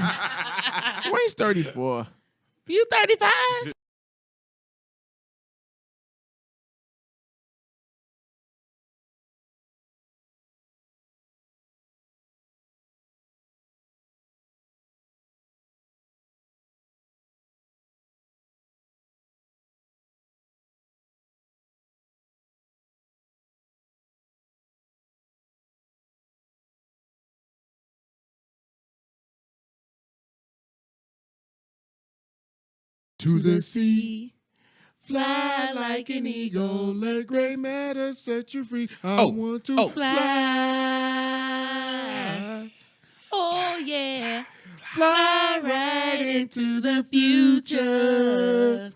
Wayne's 34. You 35? To the sea, fly like an eagle. Let gray matter set you free. I want to fly. Oh, yeah. Fly right into the future.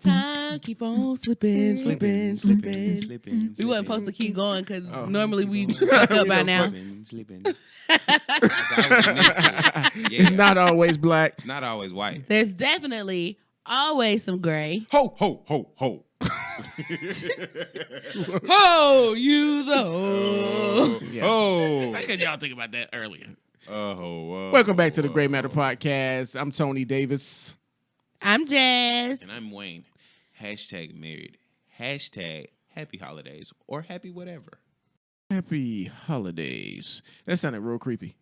Time keep on slipping. We wasn't supposed to keep going because normally we fuck up by now. It's not always black. It's not always white. There's definitely always some gray. Ho, ho, ho, ho. Ho, use a ho. Yeah. Oh. How could y'all think about that earlier? Welcome back to the Gray Matter Podcast. I'm Tony Davis. I'm Jazz. And I'm Wayne. Hashtag married. Hashtag happy holidays or happy whatever. Happy holidays. That sounded real creepy.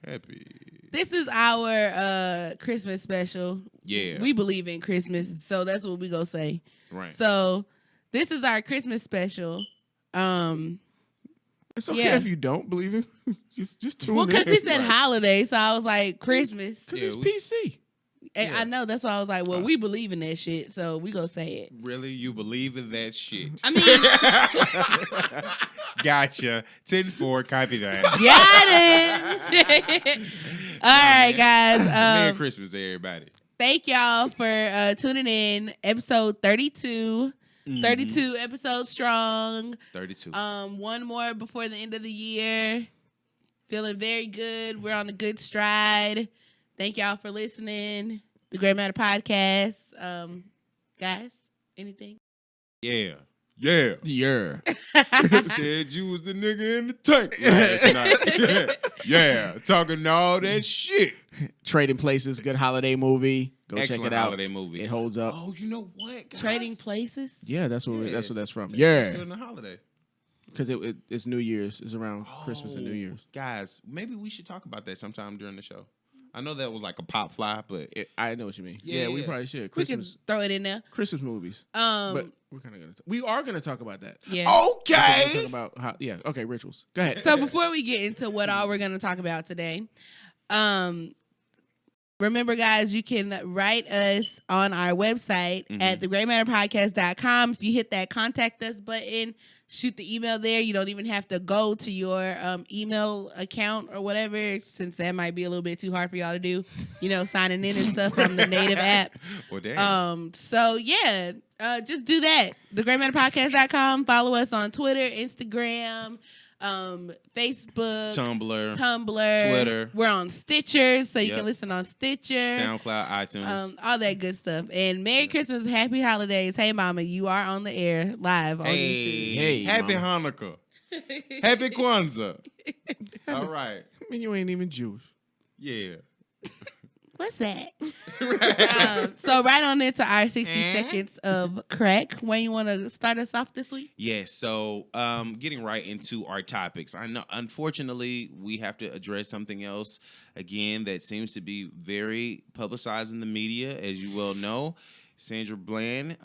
Happy. This is our Christmas special. Yeah. We believe in Christmas, so that's what we gonna say. Right. So this is our Christmas special. It's okay if you don't believe it. just tune in. Well, because he said holiday, so I was like Christmas. Because it's PC. And I know, that's why I was like, well, we believe in that shit, so we gonna say it. Really? You believe in that shit? I mean, Gotcha. 10-4, copy that. got it. All right, guys. Merry Christmas to everybody. Thank y'all for tuning in. Episode 32. 32 episodes strong. 32. One more before the end of the year. Feeling very good. We're on a good stride. Thank y'all for listening. The Gray Matter Podcast. Guys, anything? Yeah. Yeah. Said you was the nigga in the tank last night. Yeah. Talking all that shit. Trading Places, good holiday movie. Go Excellent check it out. Holiday movie. It holds up. Oh, you know what, guys? Trading Places? Yeah, that's what that's from. It's Yeah. during the holiday. Because it's New Year's. It's around Christmas and New Year's. Guys, maybe we should talk about that sometime during the show. I know that was like a pop fly, but I know what you mean. Yeah. We probably should. We can Christmas throw it in there. Christmas movies. But we're kind of gonna. We are gonna talk about that. Yeah. okay. We're talk about how. Yeah. Okay. Rituals. Go ahead. So before we get into what all we're going to talk about today, remember, guys, you can write us on our website at thegraymatterpodcast.com. If you hit that contact us button, shoot the email there. You don't even have to go to your email account or whatever, since that might be a little bit too hard for y'all to do, signing in and stuff from the native app. Well, damn. So yeah, just do that. Thegraymatterpodcast.com. Follow us on Twitter, Instagram, Facebook, Tumblr, Twitter. We're on Stitcher, so you Yep. can listen on Stitcher, SoundCloud, iTunes. all that good stuff. And Merry Christmas, Happy Holidays. Hey, Mama, you are on the air live on YouTube. Hey, Happy Mama. Hanukkah. Happy Kwanzaa. All right. I mean, you ain't even Jewish. Yeah. What's that? So right on into our 60 seconds of crack. When you want to start us off this week? Yes, so getting right into our topics. I know, unfortunately, we have to address something else, again, that seems to be very publicized in the media, as you well know. Sandra Bland,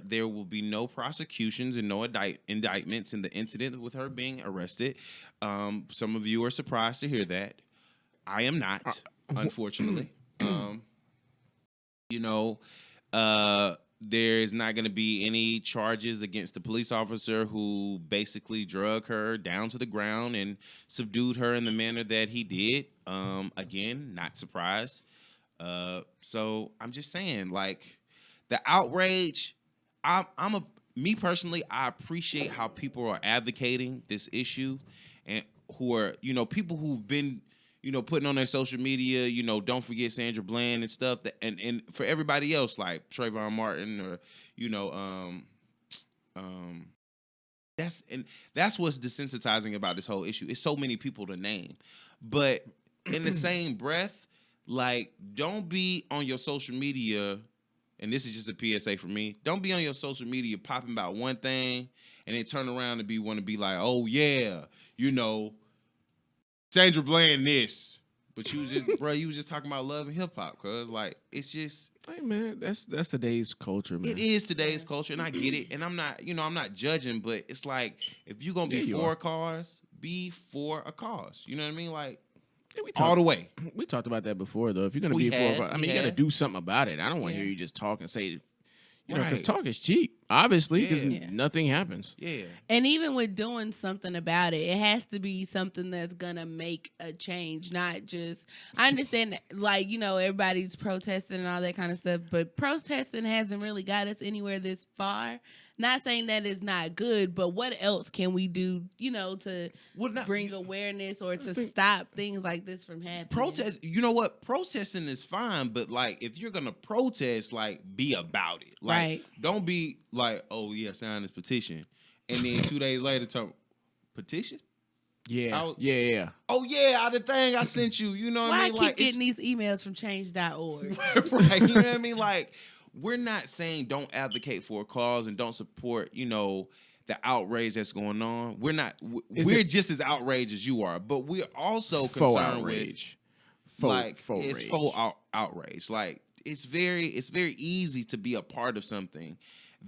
there will be no prosecutions and no indictments in the incident with her being arrested. Some of you are surprised to hear that. I am not, unfortunately. There is not going to be any charges against the police officer who basically drug her down to the ground and subdued her in the manner that he did. Again, not surprised. So I'm just saying, like, the outrage. Me personally, I appreciate how people are advocating this issue, and who are people who've been putting on their social media, don't forget Sandra Bland and stuff. That and for everybody else, like Trayvon Martin or that's what's desensitizing about this whole issue. It's so many people to name, but in the same breath, like, don't be on your social media, and this is just a PSA for me. Don't be on your social media popping about one thing and then turn around and want to be like, oh yeah, Sandra Bland this. But you was just talking about love and hip hop, cause like it's just. Hey man, that's today's culture, man. It is today's culture, and I get it. And I'm not judging, but it's like if you're gonna be for a cause, be for a cause. You know what I mean? Like all the way. We talked about that before, though. If you're gonna be for a cause, I mean, you got to do something about it. I don't want to hear you just talk and say. Because talk is cheap, obviously, because nothing happens. Yeah. And even with doing something about it, it has to be something that's going to make a change, not just... I understand, like, everybody's protesting and all that kind of stuff, but protesting hasn't really got us anywhere this far. Not saying that it's not good, but what else can we do, to bring awareness or to stop things like this from happening? Protest, you know what? Protesting is fine, but like if you're gonna protest, like be about it. Like don't be like, oh yeah, sign this petition, and then 2 days later tell petition. Yeah. Oh yeah, the thing I sent you. You know what I mean? Why I keep getting these emails from change.org? Right. You know what I mean? Like. We're not saying don't advocate for a cause and don't support, the outrage that's going on. We're not. We're just as outraged as you are, but we're also concerned with faux outrage. Like it's very easy to be a part of something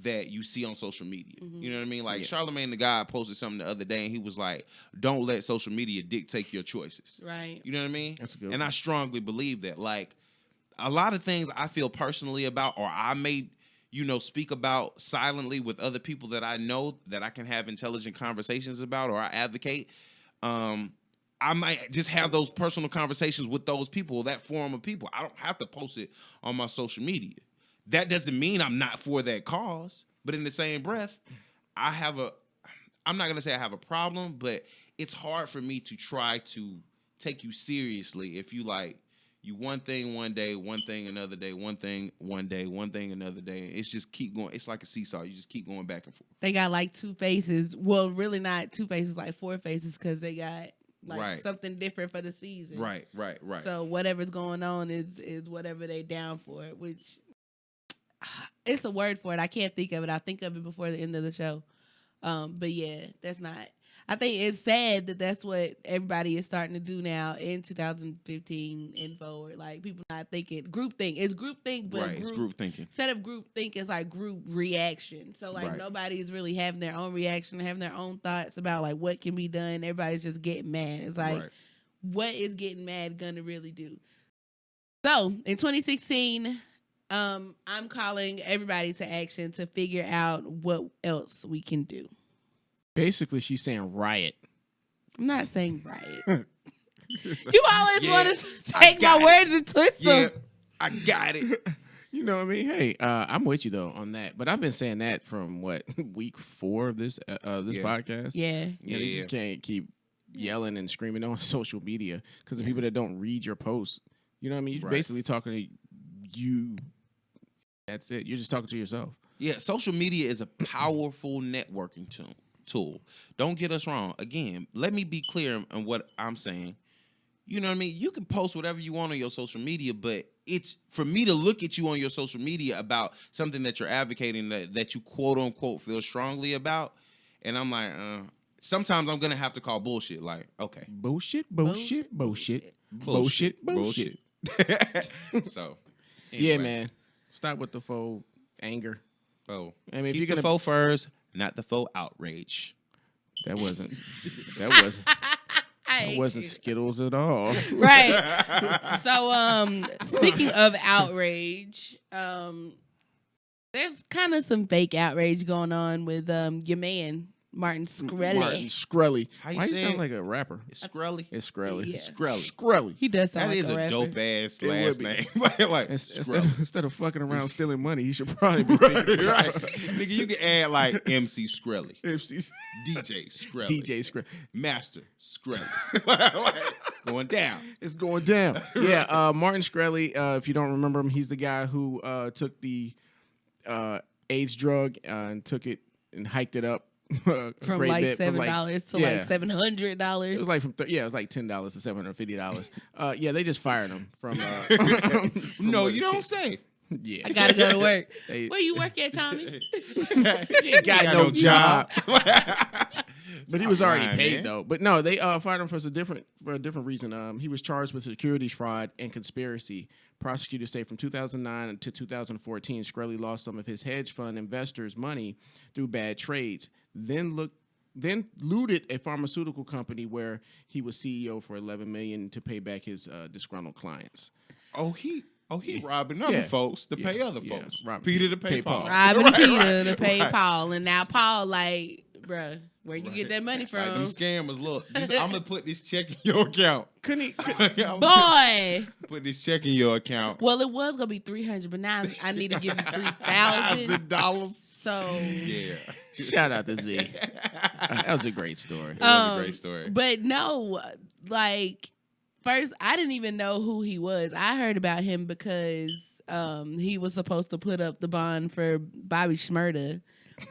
that you see on social media. Mm-hmm. You know what I mean? Like Charlamagne the God posted something the other day, and he was like, "Don't let social media dictate your choices." Right. You know what I mean? That's a good. And I strongly believe that. Like. A lot of things I feel personally about, or I may, speak about silently with other people that I know that I can have intelligent conversations about, or I advocate. I might just have those personal conversations with those people, that forum of people. I don't have to post it on my social media. That doesn't mean I'm not for that cause, but in the same breath, I'm not going to say I have a problem, but it's hard for me to try to take you seriously if you like, you one thing one day, one thing another day, one thing one day, one thing another day. It's just keep going. It's like a seesaw. You just keep going back and forth. They got like two faces. Well, really not two faces, like four faces, because they got something different for the season. Right. So whatever's going on is whatever they down for it, which it's a word for it. I can't think of it. I'll think of it before the end of the show. But yeah, that's not... I think it's sad that that's what everybody is starting to do now in 2015 and forward. Like, people not thinking groupthink. It's groupthink, but it's group thinking. Instead of groupthink, it's like group reaction. So, like, nobody is really having their own reaction, having their own thoughts about, like, what can be done. Everybody's just getting mad. It's like, what is getting mad gonna really do? So, in 2016... I'm calling everybody to action to figure out what else we can do. Basically, she's saying riot. I'm not saying riot. You always want to take my words and twist them. I got it. You know what I mean? Hey, I'm with you though on that. But I've been saying that from week 4 of this podcast. Yeah. They just can't keep yelling and screaming on social media because the people that don't read your posts. You know what I mean? You're basically talking to you. That's it. You're just talking to yourself. Yeah, social media is a powerful networking tool. Don't get us wrong. Again, let me be clear on what I'm saying. You know what I mean? You can post whatever you want on your social media, but it's for me to look at you on your social media about something that you're advocating that you quote unquote feel strongly about. And I'm like, sometimes I'm going to have to call bullshit. Like, okay. Bullshit. So, anyway. Yeah, man. Stop with the faux anger. Oh, I mean, keep if you're the faux furs, not the faux outrage. That wasn't Skittles at all. Right. So, speaking of outrage, there's kind of some fake outrage going on with your man Martin Shkreli. Why you sound like a rapper? It's Shkreli. It's Shkreli. Yeah. Shkreli. He does sound like a rapper. That is a dope ass last name. like instead of fucking around stealing money, he should probably be thinking right. Nigga, you can add like MC Shkreli. DJ Shkreli. Master Shkreli. It's going down. It's going down. Yeah, Martin Shkreli, if you don't remember him, he's the guy who took the AIDS drug and took it and hiked it up from like $7 to like $700. It was like it was like $10 to $750. Yeah, they just fired him from. No, you don't say. Yeah, I gotta go to work. Where you work at, Tommy? He ain't got no job. But he was already paid man. though. But no, they fired him for a different reason. He was charged with securities fraud and conspiracy. Prosecutors say from 2009 to 2014, Shkreli lost some of his hedge fund investors' money through bad trades. Then looted a pharmaceutical company where he was CEO for $11 million to pay back his disgruntled clients. He robbing other folks to pay other folks. Peter to pay Paul. Robbing Peter to pay Paul. And now Paul like, bruh, where you get that money from? Like them scammers, look, I'm going to put this check in your account. Boy. Put this check in your account. Well, it was going to be $300, but now I need to give you $3,000. So. Yeah. Shout out to Z. That was a great story. It was a great story. But no, like, first, I didn't even know who he was. I heard about him because he was supposed to put up the bond for Bobby Shmurda.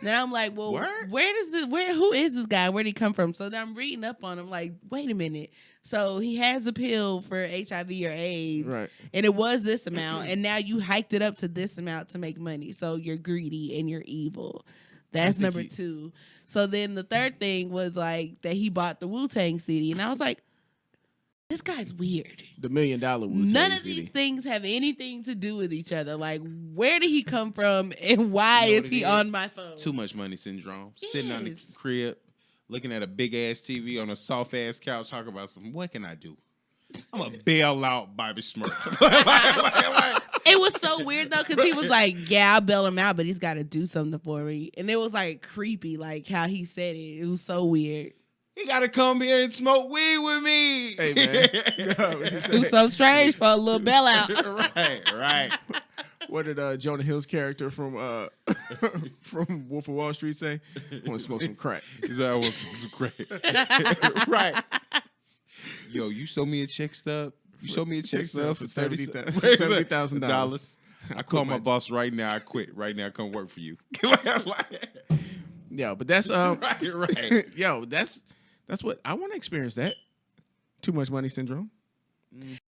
Then I'm like, well, who is this guy? Where'd he come from? So then I'm reading up on him like, wait a minute. So he has a pill for HIV or AIDS. Right. And it was this amount. And now you hiked it up to this amount to make money. So you're greedy and you're evil. That's number two. So then the third thing was like that he bought the Wu-Tang CD. And I was like, this guy's weird. The $1 million Wu-Tang None of CD. these things have anything to do with each other. Like, where did he come from and why is he on my phone? Too much money syndrome. Yes. Sitting on the crib, looking at a big ass TV on a soft ass couch, talking about what can I do? I'm a bail out Bobby Shmurda. It was so weird though, because he was like, yeah, I'll bail him out, but he's got to do something for me. And it was like creepy, like how he said it. It was so weird. He gotta come here and smoke weed with me. Hey man, It was so strange for a little bailout. right. What did Jonah Hill's character from Wolf of Wall Street say? I want to smoke some crack. He said, I want to smoke some crack. Right. Yo, you show me a check stub. You show me a check stub for $70,000. I call my boss right now. I quit right now. Come work for you. Yo, but that's right. Yo, that's what I want to experience. That too much money syndrome.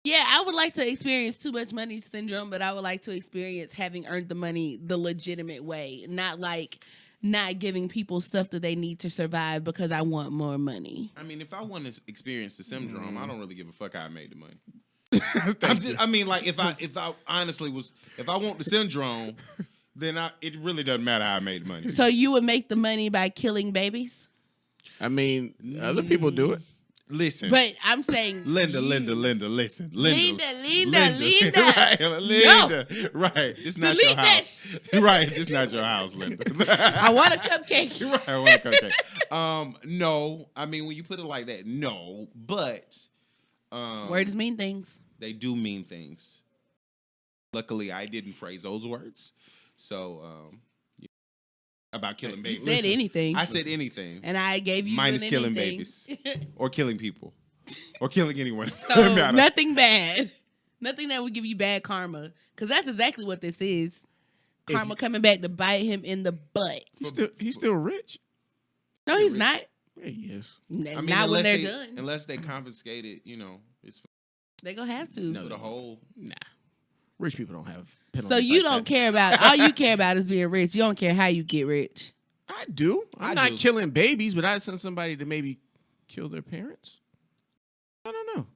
Yeah, I would like to experience too much money syndrome, but I would like to experience having earned the money the legitimate way, not like not giving people stuff that they need to survive because I want more money. I mean, if I want to experience the syndrome, I don't really give a fuck how I made the money. If I honestly was, if I want the syndrome, then it really doesn't matter how I made the money. So you would make the money by killing babies? I mean, other people do it. Listen. But I'm saying Linda, listen. Linda. Right, Linda. No. Right. It's not Delete your house. Right. It's not your house, Linda. I want a cupcake. Right, I want a cupcake. No. I mean, when you put it like that, no. But words mean things. They do mean things. Luckily, I didn't phrase those words. So, about killing babies. You said anything. I said anything. And I gave you minus killing anything. babies. Or killing people. Or killing anyone. So nothing bad. Nothing that would give you bad karma. Because that's exactly what this is. Karma coming back to bite him in the butt. He's still rich. No, he's not. Yeah, he is. Not when they're done. Unless they confiscate it, it's they're going to have to. No, the whole... Nah. Rich people don't have penalties. So you don't care about, all you care about is being rich. You don't care how you get rich. I do. I'm not killing babies, but I send somebody to maybe kill their parents. I don't know.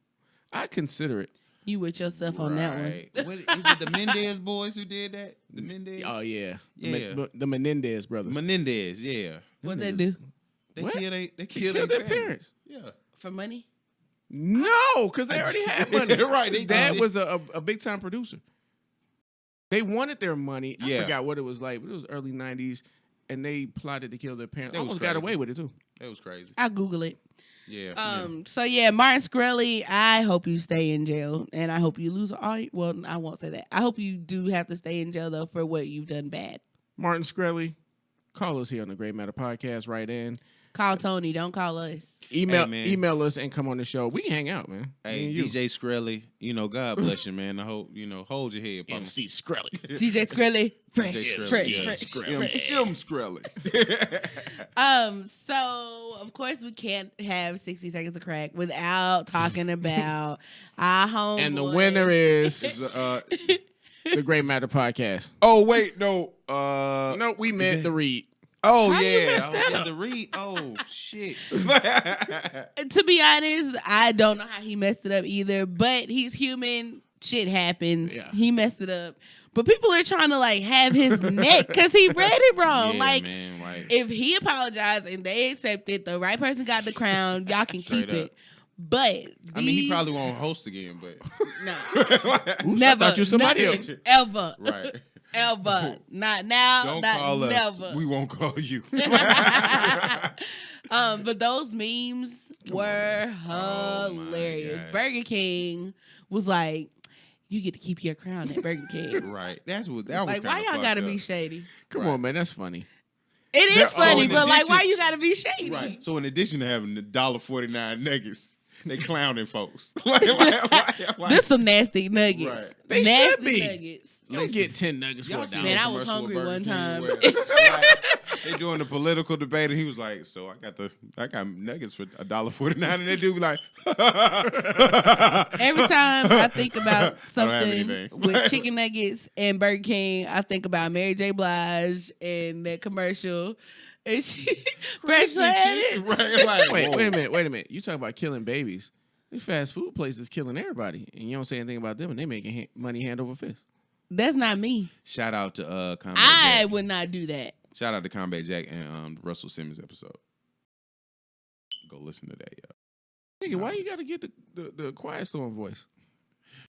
I consider it. You with yourself on that one. What, is it the Mendez boys who did that? The Mendez? Oh, yeah. Yeah. The Menendez brothers. Menendez, yeah. What'd they do? They killed their parents. Yeah. For money? No, because they already had money. Right. Their dad was a big-time producer. They wanted their money. I forgot what it was like, but it was early 90s, and they plotted to kill their parents. Almost got away with it, too. That was crazy. I'll Google it. Yeah. So, yeah, Martin Shkreli, I hope you stay in jail, and I hope you lose all... Well, I won't say that. I hope you do have to stay in jail, though, for what you've done bad. Martin Shkreli, call us here on the Great Matter Podcast right in. Call Tony. Don't call us. Email us and come on the show. We can hang out, man. Hey, DJ Skrelly, God bless you, man. I hope hold your head, partner. MC Skrelly. DJ Skrelly, fresh. Skrelly. So of course we can't have 60 seconds of crack without talking about our homeboy. And the winner is the Great Matter Podcast. Oh wait, no. No, we meant the read. Oh How you yeah, messed that up? the read. Oh shit. To be honest, I don't know how he messed it up either, but he's human. Shit happens. Yeah. He messed it up. But people are trying to have his neck because he read it wrong. Yeah, man, if he apologized and they accepted, the right person got the crown, y'all can keep it. But I mean, he probably won't host again, but no, Oops, never. I thought you somebody else. Ever. right. Ever. Not now. Don't not call us. never. We won't call you. But those memes were hilarious. gosh. Burger King was like, you get to keep your crown at Burger King. Right. That was why why y'all gotta be shady? Come on, man. That's funny. It is funny, in but addition- why you gotta be shady? Right. So in addition to having the $1.49 nuggets, they clowning folks. This some nasty nuggets. Right. They nasty should be. nuggets. You don't get 10 nuggets for Y'all a seen dollar. Man, the I was commercial with hungry Burger one King time. where, they doing the political debate, and he was like, "So I got nuggets for $1.49," and they do be like, Every time I think about don't have something anything. with chicken nuggets and Burger King, I think about Mary J. Blige and that commercial. And she fresh chicken. Right, like, Wait whoa. a minute. You talking about killing babies. These fast food places killing everybody. And you don't say anything about them, and they making money hand over fist. That's not me. Shout out to Combat I Jack. would not do that. Shout out to Combat Jack and the Russell Simmons episode. Go listen to that, Nigga, why you got to get the Quiet Storm voice?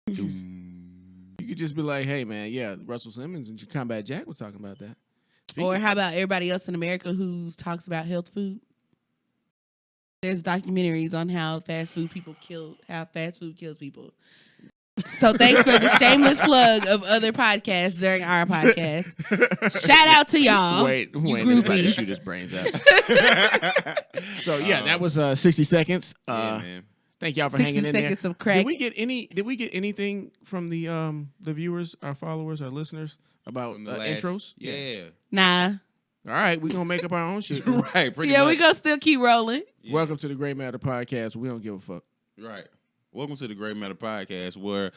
yo. You could just be like, hey, man, yeah, Russell Simmons and Combat Jack were talking about that. Or how about everybody else in America who talks about health food? There's documentaries on how fast food kills people. So thanks for the shameless plug of other podcasts during our podcast. Shout out to y'all. Wait, you he's about to groupies. shoot his brains out. So, yeah, that was 60 seconds. Yeah, man. Thank y'all for 60 hanging in there. seconds of crack. Did we get anything from the viewers, our followers, our listeners about From the last- intros? Yeah. Nah. All right, we're gonna make up our own shit. Right, pretty Yeah, much. we gonna still keep rolling. Yeah. Welcome to the Great Matter Podcast. We don't give a fuck. Right. Welcome to the Great Matter Podcast where,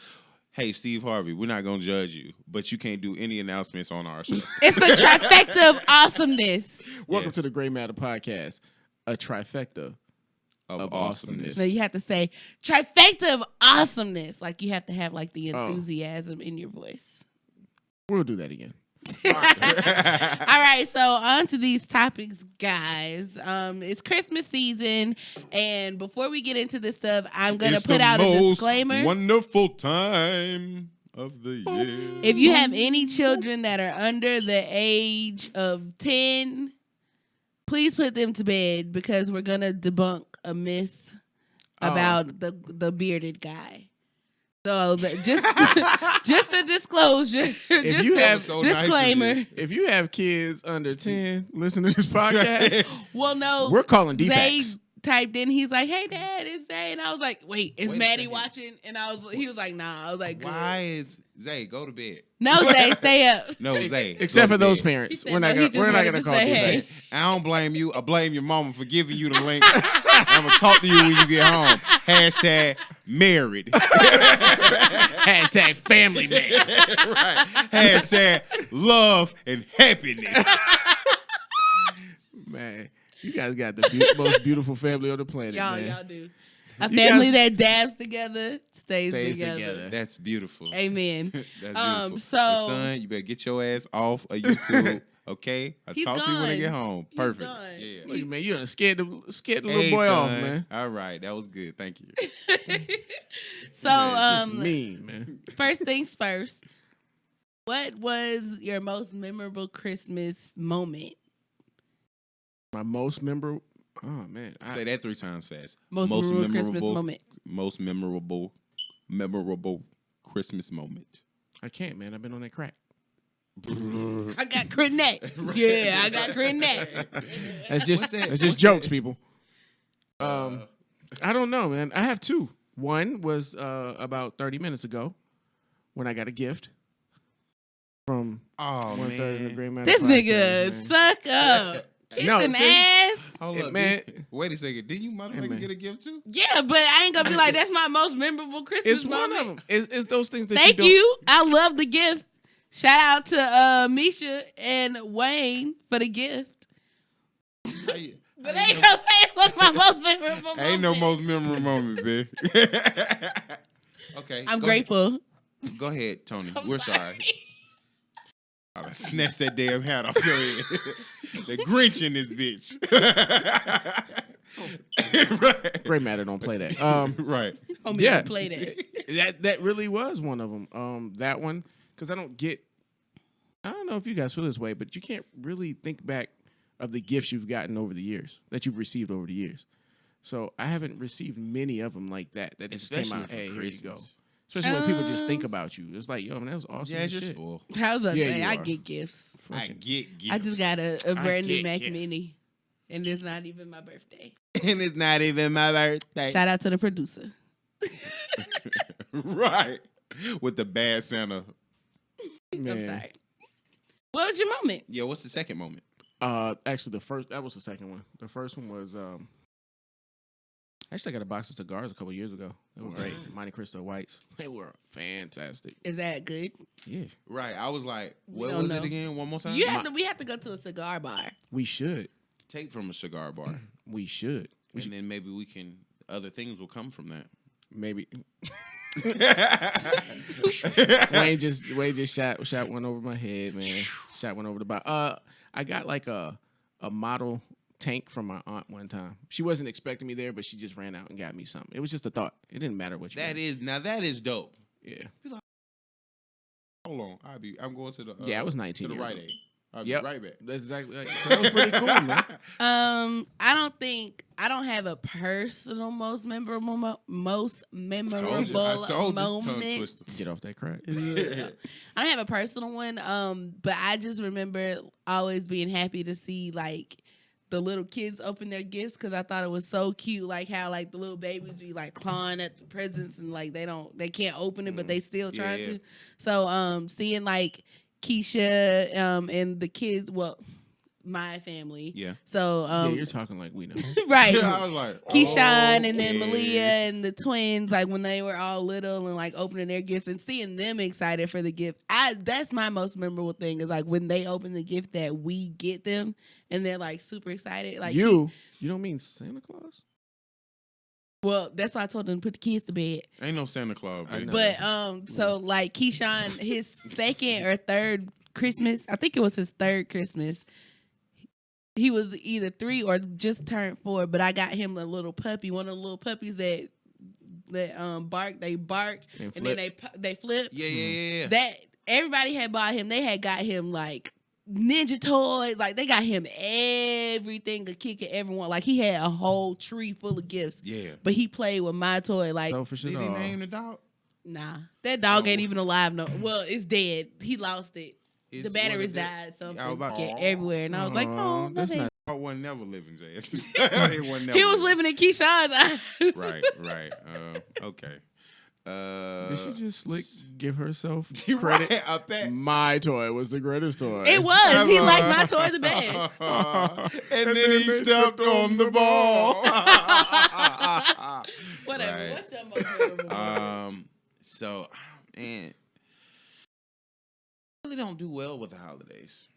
hey, Steve Harvey, we're not going to judge you, but you can't do any announcements on our show. It's the trifecta of awesomeness. Welcome Yes. to the Great Matter Podcast, a trifecta Of awesomeness. So you have to say trifecta of awesomeness. Like you have to have the Oh. enthusiasm in your voice. We'll do that again. All right, so on to these topics, guys. It's Christmas season, and before we get into this stuff, I'm gonna It's put the out a most disclaimer. wonderful time of the year. If you have any children that are under the age of 10, please put them to bed because we're gonna debunk a myth about the bearded guy. So just a disclosure. If you have so nice of disclaimer. you. If you have kids under 10, listen to this podcast. Well, no, We're calling Zay defects. typed in. He's like, "Hey, Dad, it's Zay," and I was like, "Wait, is Wait a Maddie second. watching?" And he was like, "Nah." I was like, Good. Why is Zay, go to bed. No, Zay, stay up." No, Zay. Except go for to those bed. He parents. said We're no, not he gonna just we're not wanted gonna to call say, defects. hey. I don't blame you. I blame your mama for giving you the link. I'm going to talk to you when you get home. Hashtag married. Hashtag family man. Right. Hashtag love and happiness. Man, you guys got the most beautiful family on the planet, man. Y'all do. A You family guys- that dabs together stays Stays together. together. That's beautiful. Amen. That's beautiful. So- Your son, you better get your ass off of YouTube. Okay? I'll He's talk to you when I gone. get home. He's Perfect. gone. Yeah. Look, man, you done scared the little Hey, boy off, son. man. All right. That was good. Thank you. So, Man, just mean, man. first things first. What was your most memorable Christmas moment? My most memorable. Oh man, Say that 3 times fast. Most memorable Christmas moment. Most memorable Christmas moment. I can't, man. I've been on that crack. I got Crinette. Yeah, I got Crinette. That's just that? that's just jokes, people. I don't know, man. I have two. One was about 30 minutes ago when I got a gift from Oh, one third of the man. Great Matter This Podcast, nigga man. suck up. Kissing No, see? ass. Hold Hey, up, man. Wait a second. Didn't you motherfucking man. get a gift too? Yeah, but I ain't gonna be like, that's my most memorable Christmas It's moment. one of them. It's those things that Thank you don't. you. I love the gift. Shout out to Misha and Wayne for the gift. But they ain't gonna say it was my most memorable moment. Ain't no most memorable moment, bitch. Okay. I'm go grateful. Ahead. Go ahead, Tony. I'm We're sorry. I done snatched that damn hat off your head. The Grinch in this bitch. Right. Great Matter don't play that. Right. Homie, Yeah. don't play that. that really was one of them. That one, because I don't know if you guys feel this way, but you can't really think back of the gifts you've gotten over the years, that you've received over the years. So I haven't received many of them like that. That just Especially came out. for Hey, here you go. Christmas. Especially when people just think about you. It's like, yo, man, that was awesome. Yeah, as it's just shit. spoiled. How's that Yeah, thing? you I are. get gifts. I get gifts. I just got a brand new get Mac gifts. Mini, and it's not even my birthday. And it's not even my birthday. Shout out to the producer. Right. With the bad Santa. I'm Man. sorry. What was your moment? Yeah, what's the second moment? Actually, that was the second one. The first one was actually I got a box of cigars a couple years ago. They were great. Monte Cristo Whites. They were fantastic. Is that good? Yeah, Right. I was like, We what don't was know. it again? One more time? We have to go to a cigar bar. we should. Take from a cigar bar. We should. We And should then maybe we can, other things will come from that. maybe. Wayne just shot one over my head, man. Shot one over the bottom. I got like a model tank from my aunt one time. She wasn't expecting me there, but she just ran out and got me something. It was just a thought. It didn't matter what you. That is dope. Yeah. Hold on. I'm going to the Yeah, I was 19 to the years right old. aid. I'll Yep. be right back. That's exactly. So that was pretty cool, man. I don't have a personal most memorable moment. Tongue twister. Get off that crack. I don't have a personal one. But I just remember always being happy to see like the little kids open their gifts because I thought it was so cute, like how like the little babies be like clawing at the presents and like they can't open it, but they still trying Yeah. to. So seeing like Keisha and the kids, well, my family. Yeah. So Yeah, you're talking like we know. right. Yeah, I was like, Keyshawn and then okay. Malia and the twins, like when they were all little and like opening their gifts and seeing them excited for the gift. That's my most memorable thing is like when they open the gift that we get them and they're like super excited. Like you don't mean Santa Claus? well, that's why I told them to put the kids to bed. Ain't no Santa Claus, I bitch. know. But so like Keyshawn, his second or third Christmas, I think it was his third Christmas. He was either 3 or just turned 4, but I got him a little puppy, one of the little puppies that bark. They bark And and then they flip. Yeah. That everybody had bought him. They had got him like ninja toys. Like they got him everything a kid could ever want. Like he had a whole tree full of gifts. Yeah. But he played with my toy. Like So for sure. Did he name the dog? nah, that dog Oh. ain't even alive no. Well, it's dead. He lost it. It's The one batteries of the- died. Something I was about to- everywhere, and I was like, oh, that's nothing. not. I wasn't never living, Jazz. It wasn't never He was living in Keyshawn's eyes. Right. Okay. Did she just give herself You credit? right, I bet. My toy was the greatest toy. It was. He liked my toy the best. And then he stepped on the ball. Whatever. Right. What's your most memorable moment? So, man, I really don't do well with the holidays.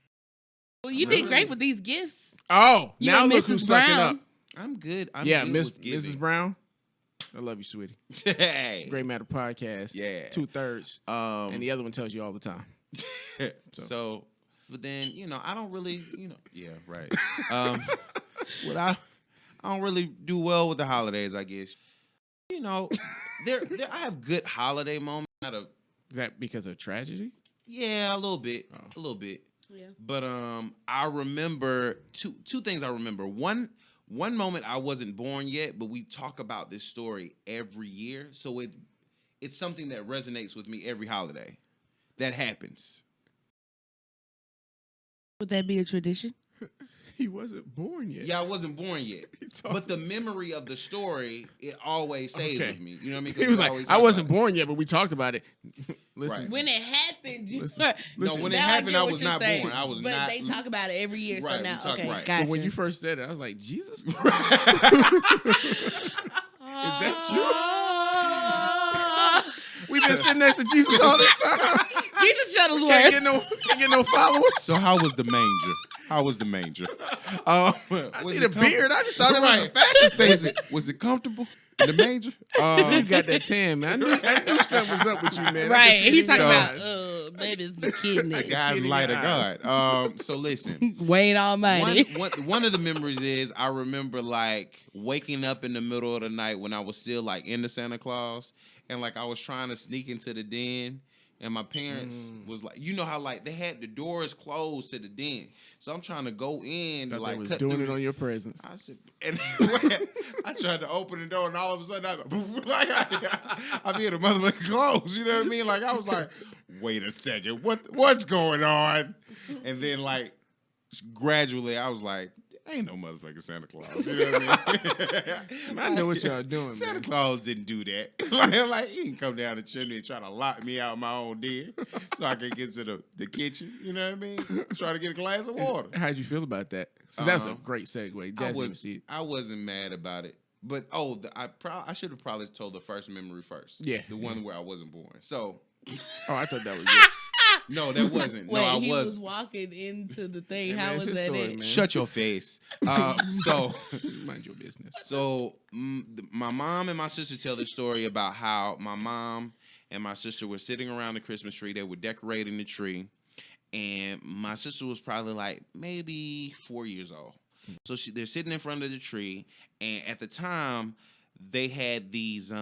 Well, you did great with these gifts. Oh, You now and look Mrs. who's sucking Brown. up. I'm good. I'm Yeah, good with giving. Mrs. Brown. I love you, sweetie. Hey. Great Matter Podcast. Yeah. 2/3. And the other one tells you all the time. So, but then I don't really, yeah, right. What I don't really do well with the holidays, I guess. There I have good holiday moments. Is that because of tragedy? Yeah, a little bit, Oh. a little bit. Yeah. But I remember two things. I remember one moment I wasn't born yet, but we talk about this story every year, so it's something that resonates with me every holiday. That happens. Would that be a tradition? He wasn't born yet. Yeah, I wasn't born yet. But the memory of the story, it always stays Okay. with me. You know what I mean? 'Cause He was we like, always I talk wasn't about born yet, but we talked about it. Listen, Right. When it happened, you Listen, it. No, listen. when it Now happened, get I what was you're not saying. born. I was but not. they talk about it every year, so Right, we now, talk- okay, right. gotcha. But when you first said it, I was like, Jesus? Is Is that you? We've been sitting next to Jesus all this time. Jesus Can't Shuttlesworth. get no followers. So how was the manger? How was the manger? I see the beard. I just thought it was a fashion statement. Was it comfortable in the manger? You got that tan, man. I knew something was up with you, man. I Right, could see it he's in talking your about, eyes. maybe it's the kidney. God's in light your of eyes. God. So listen. Wayne Almighty. One of the memories is I remember like waking up in the middle of the night when I was still like into Santa Claus, and like I was trying to sneak into the den, and my parents was like, you know how like they had the doors closed to the den, so I'm trying to go in to Thought like they was cut doing through it on your presence. I said, and I tried to open the door, and all of a sudden, I be in a motherfucking clothes. You know what I mean? Like I was like, wait a second, what's going on? And then like gradually, I was like, ain't no motherfucking Santa Claus. You know what I mean? I know what y'all doing, Santa man. Claus didn't do that. like he can come down the chimney and try to lock me out of my own den so I can get to the kitchen. You know what I mean? Try to get a glass of water. How'd you feel about that? So that's a great segue. Jasmine, see it. I wasn't mad about it, but I should have probably told the first memory first. Yeah. The one where I wasn't born. So Oh, I thought that was it. no, that wasn't. Wait, no, I he was. was walking into the thing. Hey, How man, was it's his that story, it? man. Shut your face. So. Mind your business. So my mom and my sister tell the story about how my mom and my sister were sitting around the Christmas tree. They were decorating the tree, and my sister was probably like maybe 4 years old. So they're sitting in front of the tree, and at the time they had these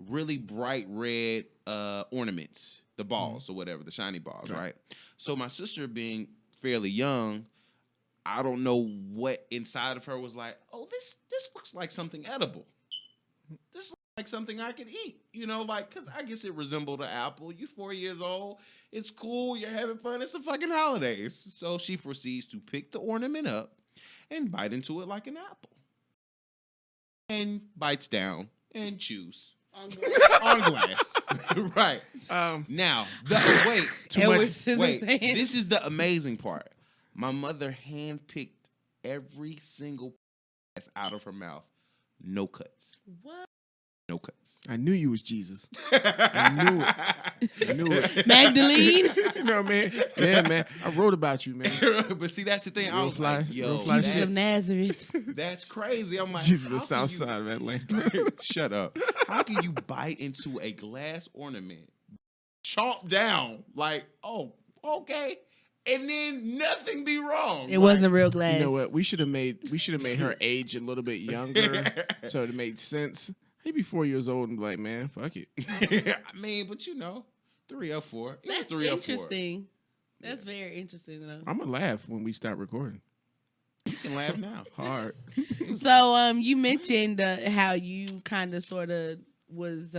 really bright red ornaments, the balls or whatever, the shiny balls, right? So my sister, being fairly young, I don't know what inside of her was like, oh, this looks like something edible. This looks like something I could eat. You know, like, because I guess it resembled an apple. You're 4 years old. It's cool. You're having fun. It's the fucking holidays. So she proceeds to pick the ornament up and bite into it like an apple. And bites down and chews. On glass. Right. Now, wait. This is the amazing part. My mother handpicked every single pass out of her mouth. No cuts. What? No cuts. I knew you was Jesus. I knew it. I knew it. Magdalene? You know, man. Yeah, man. I wrote about you, man. But see, that's the thing. I Real was fly- like, real yo, fly Jesus of Nazareth. that's crazy. I'm like, Jesus, how the can south you- side of Atlanta. Shut up. How can you bite into a glass ornament, chomp down, like, oh, okay, and then nothing be wrong? It wasn't real glass. You know what? We should have made her age a little bit younger, so it made sense. He'd be 4 years old and be like, man, fuck it. I mean, but 3 or 4. It was That's 3 or 4. interesting. That's very interesting, though. I'm gonna laugh when we start recording. You can laugh now. Hard. So, you mentioned how you kind of sort of was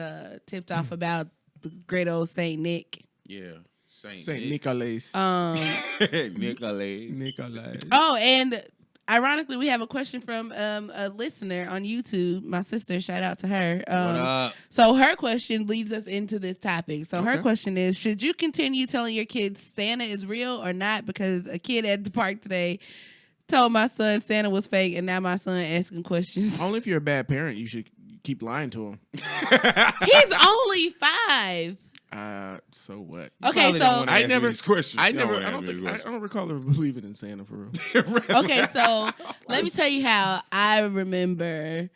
tipped off about the great old Saint Nick. Yeah. Saint Nicholas. Nicholas. Nicholas. Oh, and ironically, we have a question from a listener on YouTube. My sister, shout out to her. What up? So her question leads us into this topic. So her Okay. question is, should you continue telling your kids Santa is real or not? Because a kid at the park today told my son Santa was fake, and now my son asking questions. Only if you're a bad parent, you should keep lying to him. He's only 5. So what? Okay, so I never- This question. I You never. wanna I ask don't me think. this I question. don't recall ever believing in Santa for real. okay, so let me tell you how I remember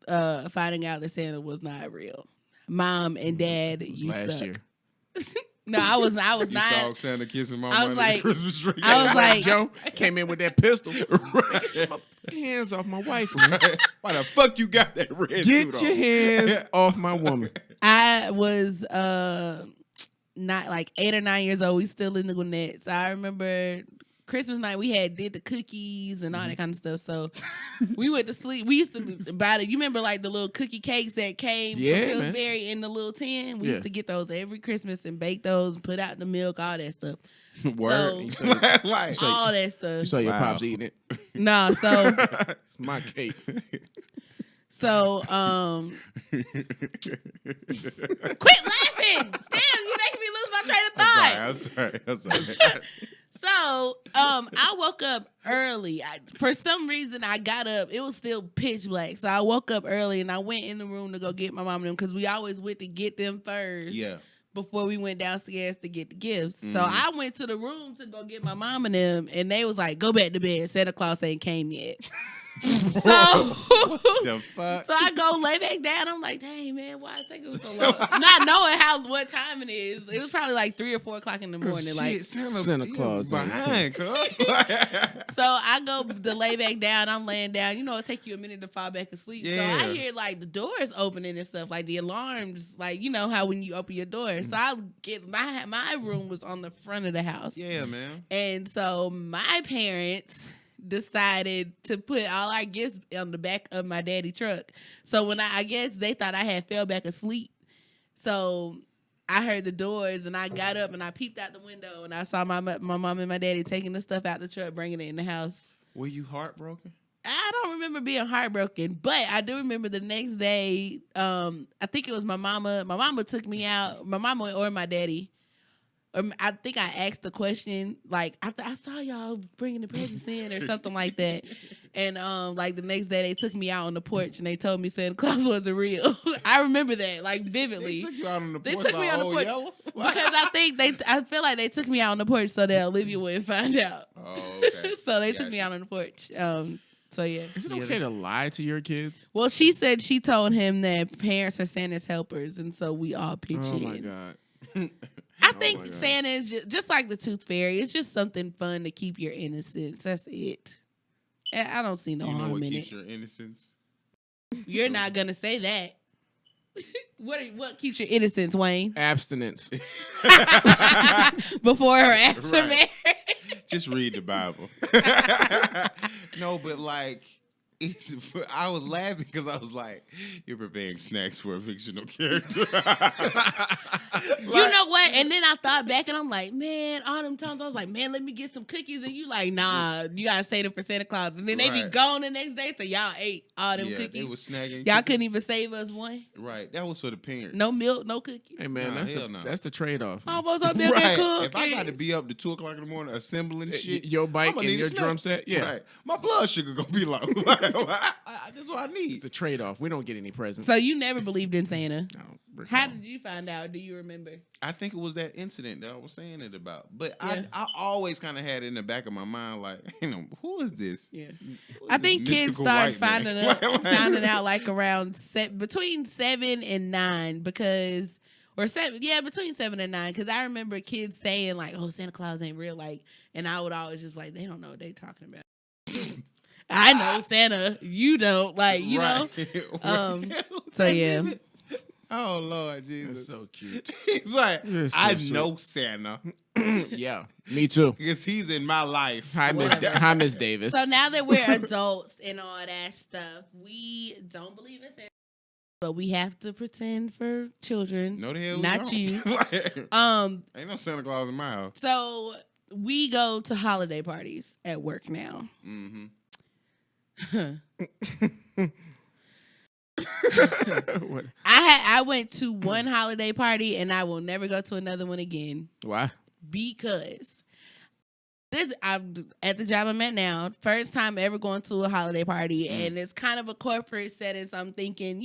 finding out that Santa was not real. Mom and Dad, you Last suck. year. No, I was You not. saw Santa kissing I mama was under like- the Christmas tree. I was like, Joe came in with that pistol. Get your motherfucking hands off my wife, man. Why the fuck you got that red Get suit your on? hands off my woman. I was not like 8 or 9 years old. We still in the Gwinnett's. I remember Christmas night, we did the cookies and all that kind of stuff. So we went to sleep. We used to buy it. You remember like the little cookie cakes that came from Pillsbury in the little tin? We used to get those every Christmas and bake those and put out the milk, all that stuff. Word. So, Like, all that stuff. You saw your pops eating it. No, so It's my cake. so quit laughing. Damn, you making me lose my train of thought. I'm sorry. So, I woke up early. For some reason, I got up. It was still pitch black. So I woke up early and I went in the room to go get my mom and them because we always went to get them first. Yeah. Before we went downstairs to get the gifts. So I went to the room to go get my mom and them, and they was like, go back to bed. Santa Claus ain't came yet. So The fuck? So I go lay back down. I'm like, dang, man, why is it taking so long? Not knowing what time it is. It was probably like 3 or 4 o'clock in the morning. Shit, Like Santa Claus behind, cuz. So I go to lay back down. I'm laying down. You know, it take you a minute to fall back asleep. So Yeah. I hear like the doors opening and stuff, like the alarms, like you know how when you open your door. So I get my room was on the front of the house. Yeah, man. And so my parents decided to put all our gifts on the back of my daddy truck. So when I guess they thought I had fell back asleep. So I heard the doors and I got up and I peeped out the window and I saw my mom and my daddy taking the stuff out the truck, bringing it in the house. Were you heartbroken? I don't remember being heartbroken, but I do remember the next day. I think it was my mama. My mama took me out. My mama or my daddy. I think I asked the question, like, I saw y'all bringing the presents in or something like that. And, like, the next day they took me out on the porch and they told me Santa Claus wasn't real. I remember that, like, vividly. They took you out on the porch. They took me on the porch. Yellow? Because I feel like they took me out on the porch so that Olivia wouldn't find out. Oh, okay. So they took me out on the porch. So, yeah. Is it okay to lie to your kids? Well, she said she told him that parents are Santa's helpers, and so we all pitch in. Oh, my God. I think Santa is just like the Tooth Fairy. It's just something fun to keep your innocence. That's it. I don't see no You know harm what in keeps it. your innocence? You're not gonna say that. What keeps your innocence, Wayne? Abstinence. Before or after Right. marriage? Just read the Bible. No, but like, I was laughing because I was like, you're preparing snacks for a fictional character. You know what? And then I thought back and I'm like, man, all them times I was like, man, let me get some cookies. And you like, nah, you gotta save them for Santa Claus. And then they be Right. gone the next day. So y'all ate all them Yeah, cookies. they was snagging. Y'all cookies. couldn't even save us one. Right, that was for the parents. No milk, no cookies. Hey, man, Nah, hell no. that's the trade-off. Almost a milk and Right. cookies. If I got to be up to 2 o'clock in the morning assembling shit, Your bike I'ma and need a your snack. drum set? Yeah. Right. My blood sugar gonna be low. That's what I need. It's a trade-off. We don't get any presents. So you never believed in Santa. No. How did you find out? Do you remember? I think it was that incident that I was saying it about. But Yeah. I always kind of had it in the back of my mind, like, who is this? Yeah. Who is I this think kids mystical start white man? finding out like around between 7 and 9 because between 7 and 9 because I remember kids saying like, "Oh, Santa Claus ain't real," like, and I would always just like, they don't know what they talking about. I know Santa, you don't, like, you know. So yeah. Oh Lord That's Jesus. so cute. He's like, You're so I sweet. know Santa Yeah, me too. because he's in my life. Hi, Miss Davis. So now that we're adults and all that stuff, we don't believe in Santa, but we have to pretend for children. No the hell we Not don't. you. Like, Um, ain't no Santa Claus in my house. so we go to holiday parties at work now. Mm-hmm. What? I went to one holiday party and I will never go to another one again Why? because I'm at the job I'm at now. First time ever going to a holiday party, and it's kind of a corporate setting. So I'm thinking,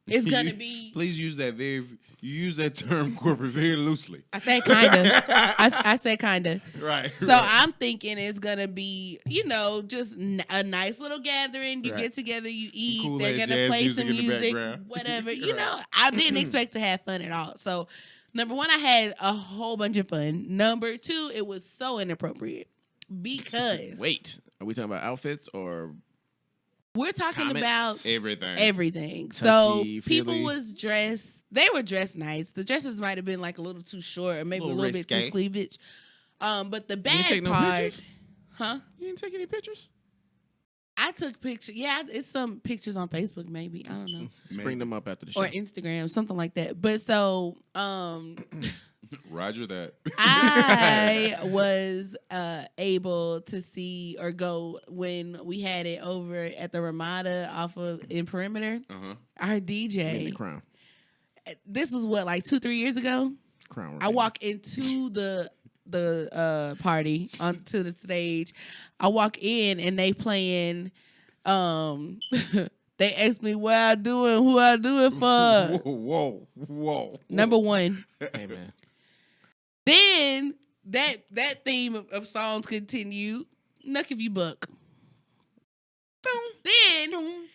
it's gonna be. Please use that you use that term corporate very loosely. I say kinda. I say kinda. Right. So I'm thinking it's gonna be, just a nice little gathering. You Right. get together, you eat. cool They're ass gonna jazz play music some in the music, background. whatever. Right. I didn't expect to have fun at all. So, number one, I had a whole bunch of fun. Number two, it was so inappropriate because Wait, are we talking about outfits or we're talking Comments? about Everything. everything. So Touchy, people feely. was dressed. They were dressed nice. The dresses might have been like a little too short or maybe a Little little bit risque. too cleavage. But the you bad take no part. pictures? Huh? You didn't take any pictures? I took pictures. Yeah, it's some pictures on Facebook, maybe. I don't know. Just bring them up after the show. Or Instagram, something like that. But so, Roger that. I was able to see or go when we had it over at the Ramada off of in Perimeter. Our In the DJ. Crown. This was what, like 2-3 years ago? Crown. I walk into the party onto the stage. I walk in and they playing. They asked me what I doing, who I do it for. Whoa. Number one. Hey, man. Then that theme of songs continued. Nuck if you buck. Then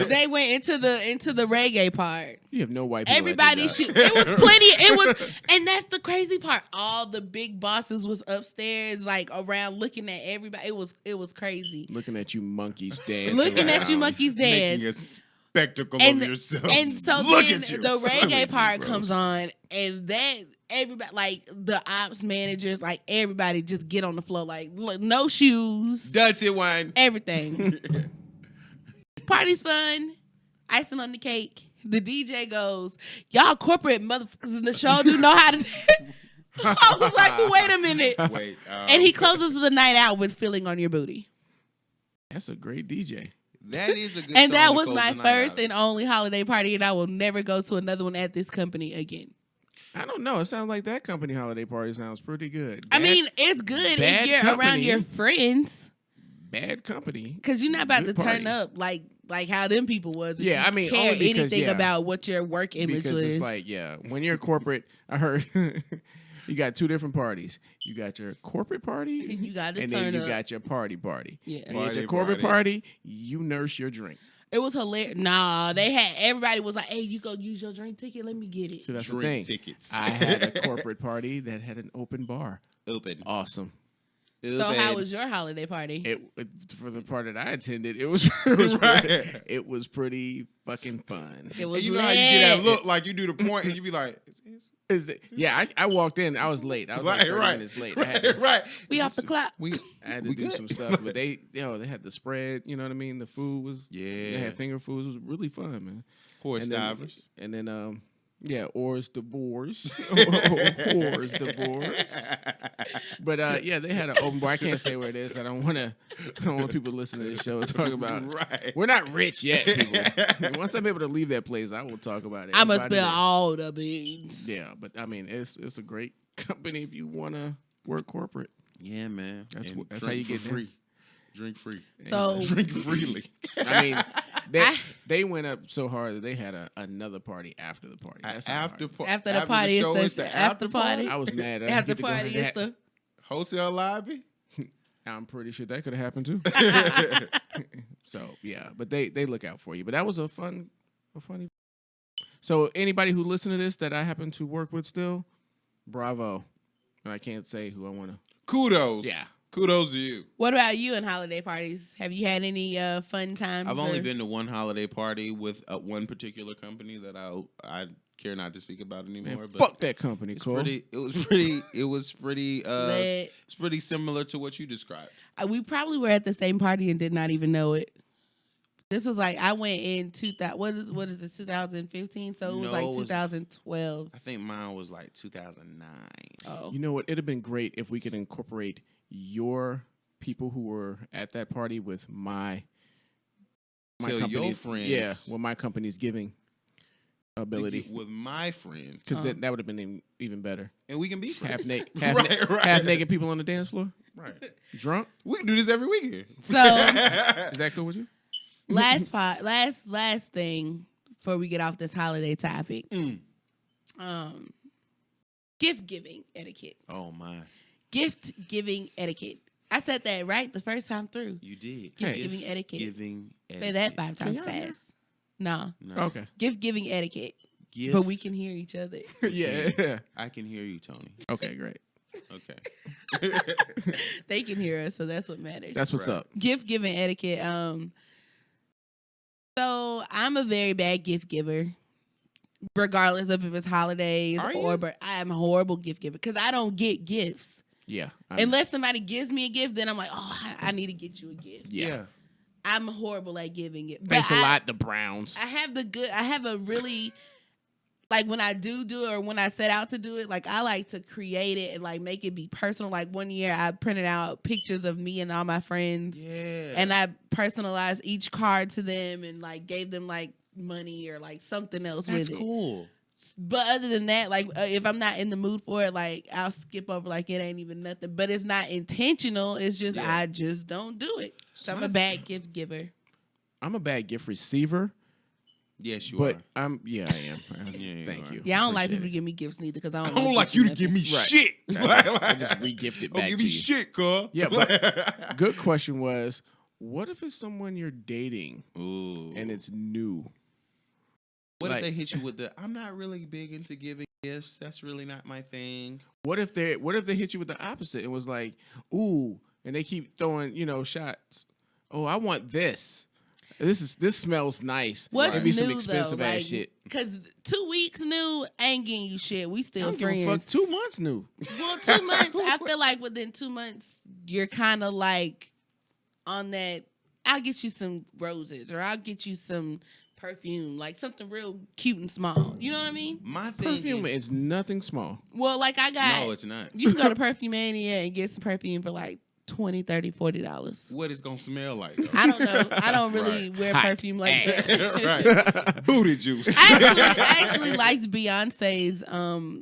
they went into the reggae part. You have no white people. Everybody shoot. It was plenty. It was, and that's the crazy part. All the big bosses was upstairs, like around, looking at everybody. It was crazy. Looking at you monkeys dance. Looking at you monkeys dance. Making a spectacle of yourself. And so Look then at you. the reggae part gross. comes on, and that everybody, like the ops managers, like everybody, just get on the floor, like look, no shoes, Dirty one. everything. Party's fun. Icing on the cake. The DJ goes, y'all corporate motherfuckers in the show do know how to. I was like, wait a minute. Wait. And he closes the night out with "Feeling on Your Booty." That's a great DJ. That is a good And song that to was close my the night first out. and only holiday party, and I will never go to another one at this company again. I don't know. It sounds like that company holiday party sounds pretty good. I mean, it's good bad if you're around company. your friends, Bad company. because you're not about Good to turn party. up like how them people was. If Yeah, you I mean, care only because, anything yeah. about what your work image Because is. it's like, yeah, when you're corporate, I heard you got two different parties. You got your corporate party, And you gotta and turn then you up. got your party. Yeah. And at your Party, corporate party. party, you nurse your drink. It was hilarious. Nah, they had everybody was like, "Hey, you go use your drink ticket. Let me get it." So that's Drink the thing. tickets. I had a corporate party that had an open bar. Open. Awesome. So how was your holiday party? It for the part that I attended, it was it was pretty fucking fun. It was And you know how you get that lit. look, like you do the point, and you be like, I walked in. I was late. I was like 30 minutes late. I had to, right. We off the clock. I had to We do good. some stuff, but they had the spread. You know what I mean? The food was They Yeah. had finger foods. It was really fun, man. Horse And then, divers. and then Or's divorce. Or's divorce. But yeah, they had an open bar. I can't say where it is. I don't want people to listen to this show and talk about. Right. We're not rich yet, people. Once I'm able to leave that place, I will talk about it. I must Everybody spill there. all the beans. Yeah, but I mean, it's a great company if you want to work corporate. Yeah, man. That's And that's how drink you for get free. Drink free. So Drink freely. I mean, they went up so hard that they had another party after the party. That's how hard. after the party, show, it's it's the after party. I was mad. I didn't After get to go party to is that. the. hotel lobby. I'm pretty sure that could have happened too. So yeah, but they look out for you. But that was a funny. So anybody who listen to this that I happen to work with still, bravo. And I can't say who I want to. Kudos. Yeah. Kudos to you. What about you in holiday parties? Have you had any fun times? I've only or- been to one holiday party with one particular company that I care not to speak about anymore. Man, but fuck that company, it's Cole. pretty. It was pretty. Lit. It's pretty similar to what you described. We probably were at the same party and did not even know it. This was like I went in 2000. What is this? 2015. So it was No, like it was- 2012. I think mine was like 2009. Oh, You know what? It'd have been great if we could incorporate your people who were at that party with my Tell your company's- friends. Yeah, well, my company's giving ability. with my friends, Because that would have been even better. and we can be friends. Half naked, Right. half naked people on the dance floor, Right. drunk. We can do this every weekend. so Is that cool with you? last thing before we get off this holiday topic. Gift giving etiquette. Oh my, Gift giving etiquette. I said that right the first time through. you did. Gift giving etiquette. Giving. Say that etiquette. 5 times y'all hear? fast. No. No. Okay. Gift giving etiquette. Gift. But we can hear each other. Yeah. I can hear you, Tony. Okay, great. Okay. They can hear us, so that's what matters. That's what's Right. up. Gift giving etiquette. So I'm a very bad gift giver, regardless of if it's holidays Are you? or. But I am a horrible gift giver because I don't get gifts. Yeah. Unless somebody gives me a gift, then I'm like, oh, I need to get you a gift. Yeah. I'm horrible at giving it. But Thanks a lot, the Browns. I have a really, like, when I do it or when I set out to do it, like, I like to create it and, like, make it be personal. Like, one year I printed out pictures of me and all my friends. Yeah. And I personalized each card to them and, like, gave them, like, money or, like, something else That's with it. cool. But other than that, like, if I'm not in the mood for it, like, I'll skip over, like, it ain't even nothing. But it's not intentional. It's just, I just don't do it. So I'm a bad gift giver. I'm a bad gift receiver. Yes, you But are. I am. you Thank are. you. Yeah, I don't like Appreciate people to it. give me gifts neither because I I don't, don't like you to give me shit. I just re-gift it Don't back give to me you. shit, cuz. Yeah, but good question was, what if it's someone you're dating Ooh. and it's new? What like- if they hit you with the, I'm not really big into giving gifts. That's really not my thing. What if they hit you with the opposite and was like, ooh, and they keep throwing, shots. Oh, I want this. This smells nice. What's Maybe some new expensive though? ass Like, shit. Because 2 weeks new ain't getting you shit. We I still don't give a friends. fuck. 2 months new. Well, 2 months. I feel like within 2 months, you're kind of like on that. I'll get you some roses, or I'll get you some perfume, like something real cute and small. You know what I mean? My thing Perfume is nothing small. Well, like I got. no, it's not. You can go to Perfumania and get some perfume for like $20, $30, $40. What it's gonna smell like? Though? I don't know. I don't really wear Hot perfume like that. right. Booty juice. I actually liked Beyonce's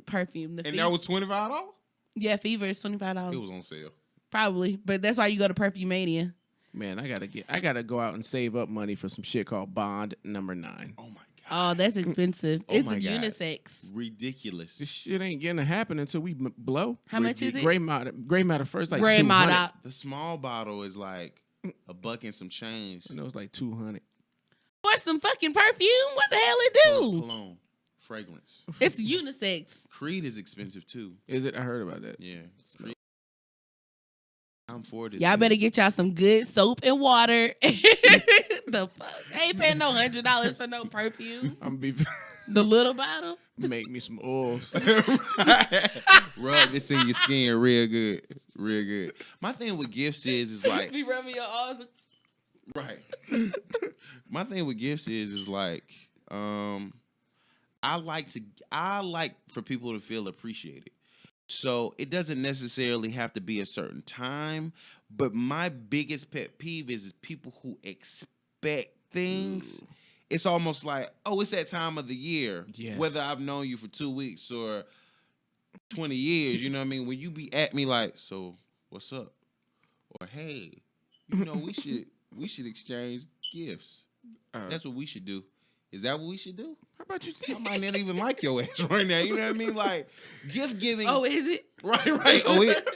perfume. And that was $25. Yeah, Fever is $25. It was on sale. Probably, but that's why you go to Perfumania. Man, I gotta go out and save up money for some shit called Bond Number 9. Oh my god. Oh, that's expensive. Oh It's my a God. unisex. Ridiculous. This shit ain't gonna happen until we blow. How much is it? Gray matter first, like Gray 200. matter. The small bottle is like a buck and some change. I know it's like 200. For some fucking perfume? What the hell it do? Cologne, fragrance. It's unisex. Creed is expensive too. Is it? I heard about that. Yeah. Creed. I'm for this. Y'all better get y'all some good soap and water. The fuck? I ain't paying no $100 for no perfume. I'm be The little bottle. make me some oils. Rub this in your skin real good. Real good. My thing with gifts is like Be rubbing your arms. right. My thing with gifts is like I like for people to feel appreciated. So it doesn't necessarily have to be a certain time, but my biggest pet peeve is people who expect things. It's almost like, oh, it's that time of the year. Yes. Whether I've known you for 2 weeks or 20 years, you know what I mean? When you be at me like, so what's up? Or hey, we should exchange gifts. That's what we should do. Is that what we should do? How about you? I might not even like your ass right now. You know what I mean? Like gift giving. Oh, is it? Right.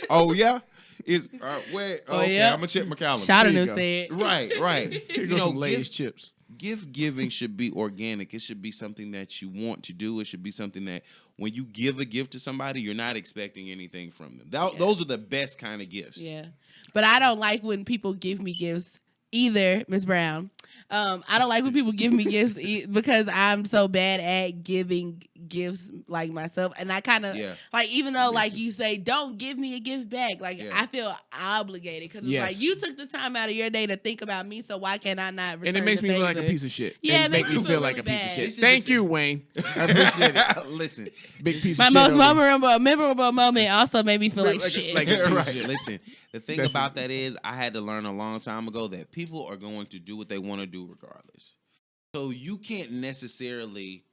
Oh yeah. Is wait. Oh, Okay, yeah. I'm gonna check my calendar. Shout you out go. said. Right. Here goes some Lay's chips. Gift giving should be organic. It should be something that you want to do. It should be something that when you give a gift to somebody, you're not expecting anything from them. Those are the best kind of gifts. Yeah. But I don't like when people give me gifts either, Miss Brown. I don't like when people give me gifts because I'm so bad at giving gifts like myself. And I kind of, like, even though, like, you say, don't give me a gift back, like, I feel obligated because it's like, you took the time out of your day to think about me, so why can't I not return And it makes the me feel like a favor? piece of shit. Yeah, it makes me feel like a really piece of bad. shit. This is Thank the you, Wayne. I appreciate it. Listen, Big piece My of most shit. over here. memorable moment also made me feel like shit. like a piece of right. shit. Listen, the thing That's about that is I had to learn a long time ago that people are going to do what they want to do regardless. So you can't necessarily,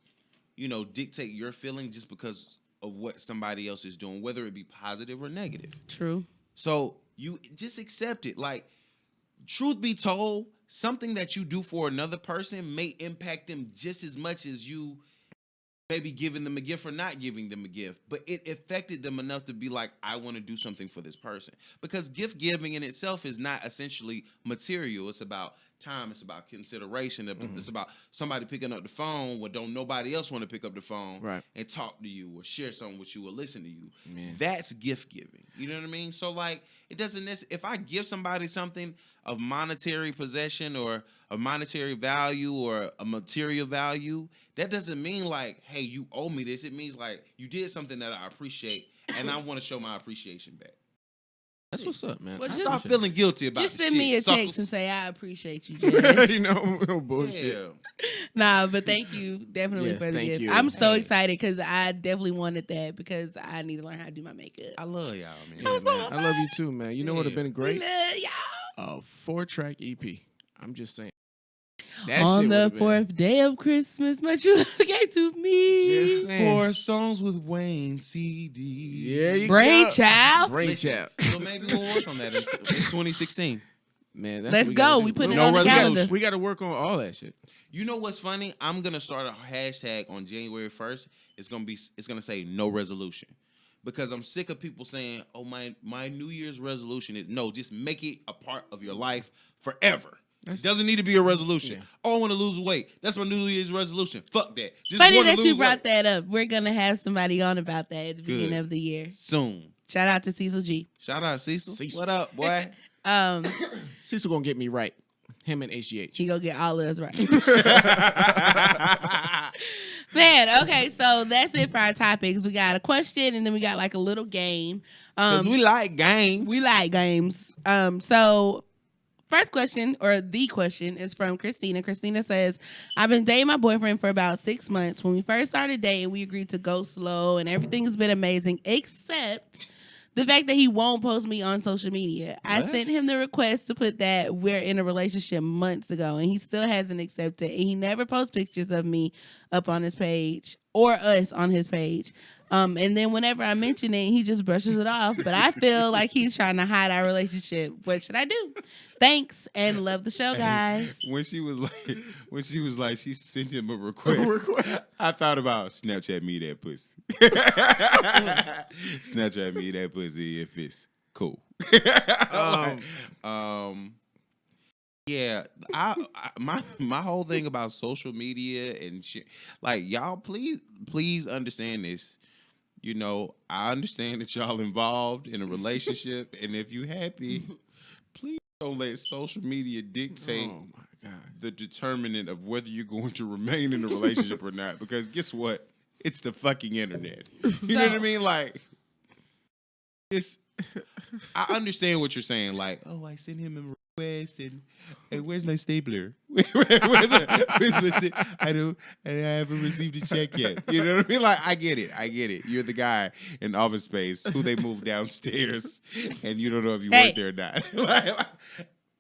dictate your feeling just because of what somebody else is doing, whether it be positive or negative. True. So you just accept it. Like, truth be told, something that you do for another person may impact them just as much as you maybe giving them a gift or not giving them a gift, but it affected them enough to be like, I want to do something for this person. Because gift giving in itself is not essentially material. It's about time. It's about consideration. It's about somebody picking up the phone when don't nobody else want to pick up the phone and talk to you or share something with you or listen to you. Man. That's gift giving. You know what I mean? So like, it doesn't necessarily, if I give somebody something of monetary possession or a monetary value or a material value, that doesn't mean like, hey, you owe me this. It means like you did something that I appreciate and I want to show my appreciation back. That's what's up, man. Well, I just- Stop appreciate feeling guilty about Just the send me a shit, text suckers. and say I appreciate you, it. Jess. You know, no bullshit. Yeah. Nah, but thank you definitely Yes, for the thank gift. you. I'm so Hey. excited because I definitely wanted that because I need to learn how to do my makeup. I love y'all, man. Yeah, man. I love you too, man. You know what would have Yeah. been great? We love y'all. A 4-track EP. I'm just saying. That On shit the would've been- fourth day of Christmas, my true love gave to me. Just saying. 4 songs with Wayne CD. Yeah, you Brainchild. Brainchild. So maybe we'll work on that in 2016. Man, that's Let's what we go. gotta do. We putting it No on the resolution. calendar. We got to work on all that shit. You know what's funny? I'm gonna start a hashtag on January 1st. It's gonna say no resolution. Because I'm sick of people saying, "Oh, my New Year's resolution is no, just make it a part of your life forever." It doesn't need to be a resolution. Yeah. Oh, I want to lose weight. That's my New Year's resolution. Fuck that. Just Funny wanna that you lose brought weight. that up. We're gonna have somebody on about that at the Good. beginning of the year. Soon. Shout out to Cecil G. Shout out Cecil. Cecil. What up, boy? Cecil gonna get me right. Him and HGH. He gonna get all of us right. Man, okay, so that's it for our topics. We got a question and then we got like a little game. Because we like game. We like games. So first question, or the question, is from Christina. Christina says, I've been dating my boyfriend for about 6 months. When we first started dating, we agreed to go slow and everything has been amazing, except the fact that he won't post me on social media. I What? sent him the request to put that we're in a relationship months ago, and he still hasn't accepted. And he never posts pictures of me up on his page or us on his page. And then whenever I mention it, he just brushes it off. But I feel like he's trying to hide our relationship. What should I do? Thanks and love the show, guys. When she was like, she sent him a request. I thought about Snapchat me that pussy. Snapchat me that pussy if it's cool. Yeah, my whole thing about social media and shit, like y'all, please understand this. You know, I understand that y'all involved in a relationship, and if you happy, please don't let social media dictate Oh my God. the determinant of whether you're going to remain in a relationship or not. Because guess what? It's the fucking internet. You know what I mean? Like, it's. I understand what you're saying. Like, oh, I sent him a request, and where's my stapler? where's my I haven't received a check yet. You know what I mean? Like, I get it. You're the guy in Office Space who they moved downstairs, and you don't know if you work there or not.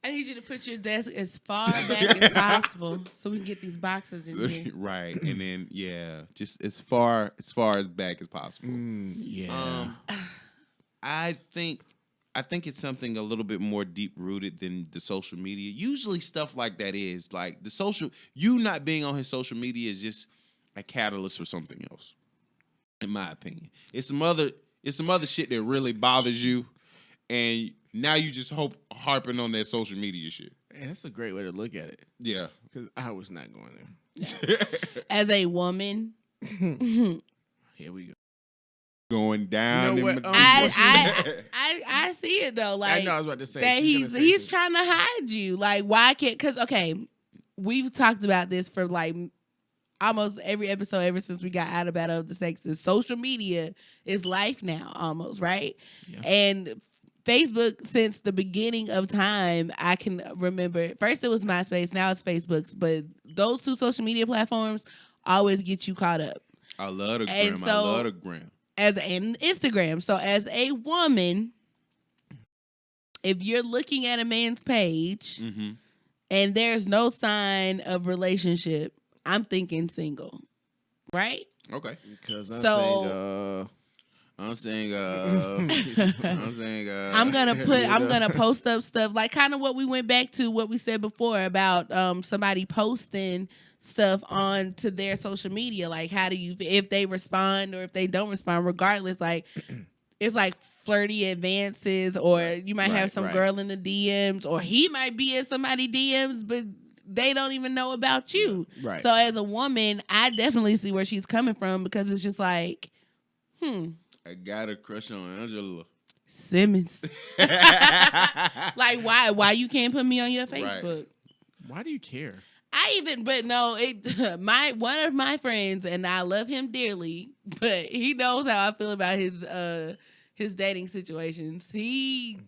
I need you to put your desk as far back as possible so we can get these boxes in here. Right, and then just as far as back as possible. Yeah. I think it's something a little bit more deep rooted than the social media. Usually stuff like that is like you not being on his social media is just a catalyst for something else. In my opinion. It's some other shit that really bothers you, and now you just harping on that social media shit. Hey, that's a great way to look at it. Yeah. Because I was not going there. As a woman, Here we go. Going down. You know in what, my- I see it though. Like I know I was about to say. that she's gonna say he's something. trying to hide you. Like why can't? Because okay, we've talked about this for like almost every episode ever since we got out of the sexes. Social media is life now, almost, right? Yeah. And Facebook, since the beginning of time, I can remember. First it was MySpace, now it's Facebook's, but those two social media platforms always get you caught up. I love the And gram. so- I love the gram. And Instagram. So as a woman, if you're looking at a man's page Mm-hmm. and there's no sign of relationship, I'm thinking single, right? Okay. Because I'm So- saying, I'm gonna post up stuff like kind of what we went back to what we said before about somebody posting stuff on to their social media. Like how do you, if they respond or if they don't respond, regardless, like it's like flirty advances, or you might have Right, some right. girl in the DMs, or he might be in somebody DMs, but they don't even know about you. Right. So as a woman, I definitely see where she's coming from, because it's just like, I got a crush on Angela. Simmons. Like why you can't put me on your Right. Facebook? Why do you care? One of my friends, and I love him dearly, but he knows how I feel about his dating situations. He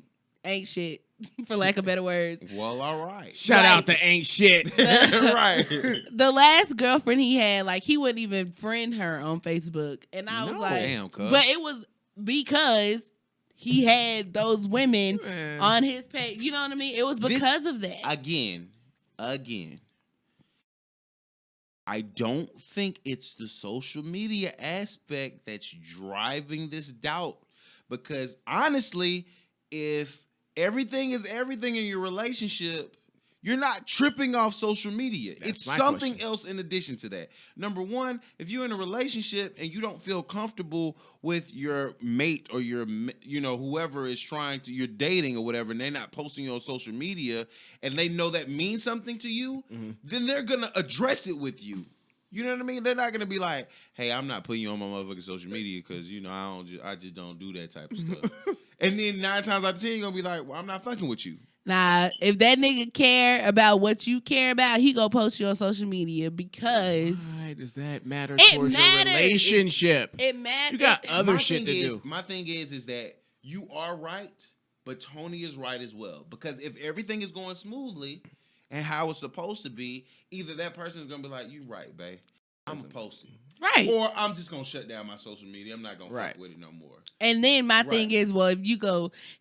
ain't shit, for lack of better words. Well, all right. Shout out to ain't shit. Right. The last girlfriend he had, like, he wouldn't even friend her on Facebook. And I was like, Damn, cuz. but it was because he had those women Man. on his page. You know what I mean? It was because of that. Again, I don't think it's the social media aspect that's driving this doubt. Because honestly, if everything is everything in your relationship, you're not tripping off social media. That's It's my something question. else in addition to that. Number one, if you're in a relationship and you don't feel comfortable with your mate or your, whoever is you're dating or whatever, and they're not posting you on social media, and they know that means something to you, then they're gonna address it with you. You know what I mean? They're not gonna be like, "Hey, I'm not putting you on my motherfucking social media because I just don't do that type of stuff." And then 9 times out of 10, you're gonna be like, "Well, I'm not fucking with you." Nah, if that nigga care about what you care about, he gonna post you on social media because Why does that matter It towards matters. your relationship? it matters. You got other My shit to thing do. My thing is that you are right, but Tony is right as well. Because if everything is going smoothly and how it's supposed to be, either that person is gonna be like, "You right, babe. I'm posting." Right. Or I'm just gonna shut down my social media. I'm not gonna Right. fuck with it no more. And then my thing Right. is, well, if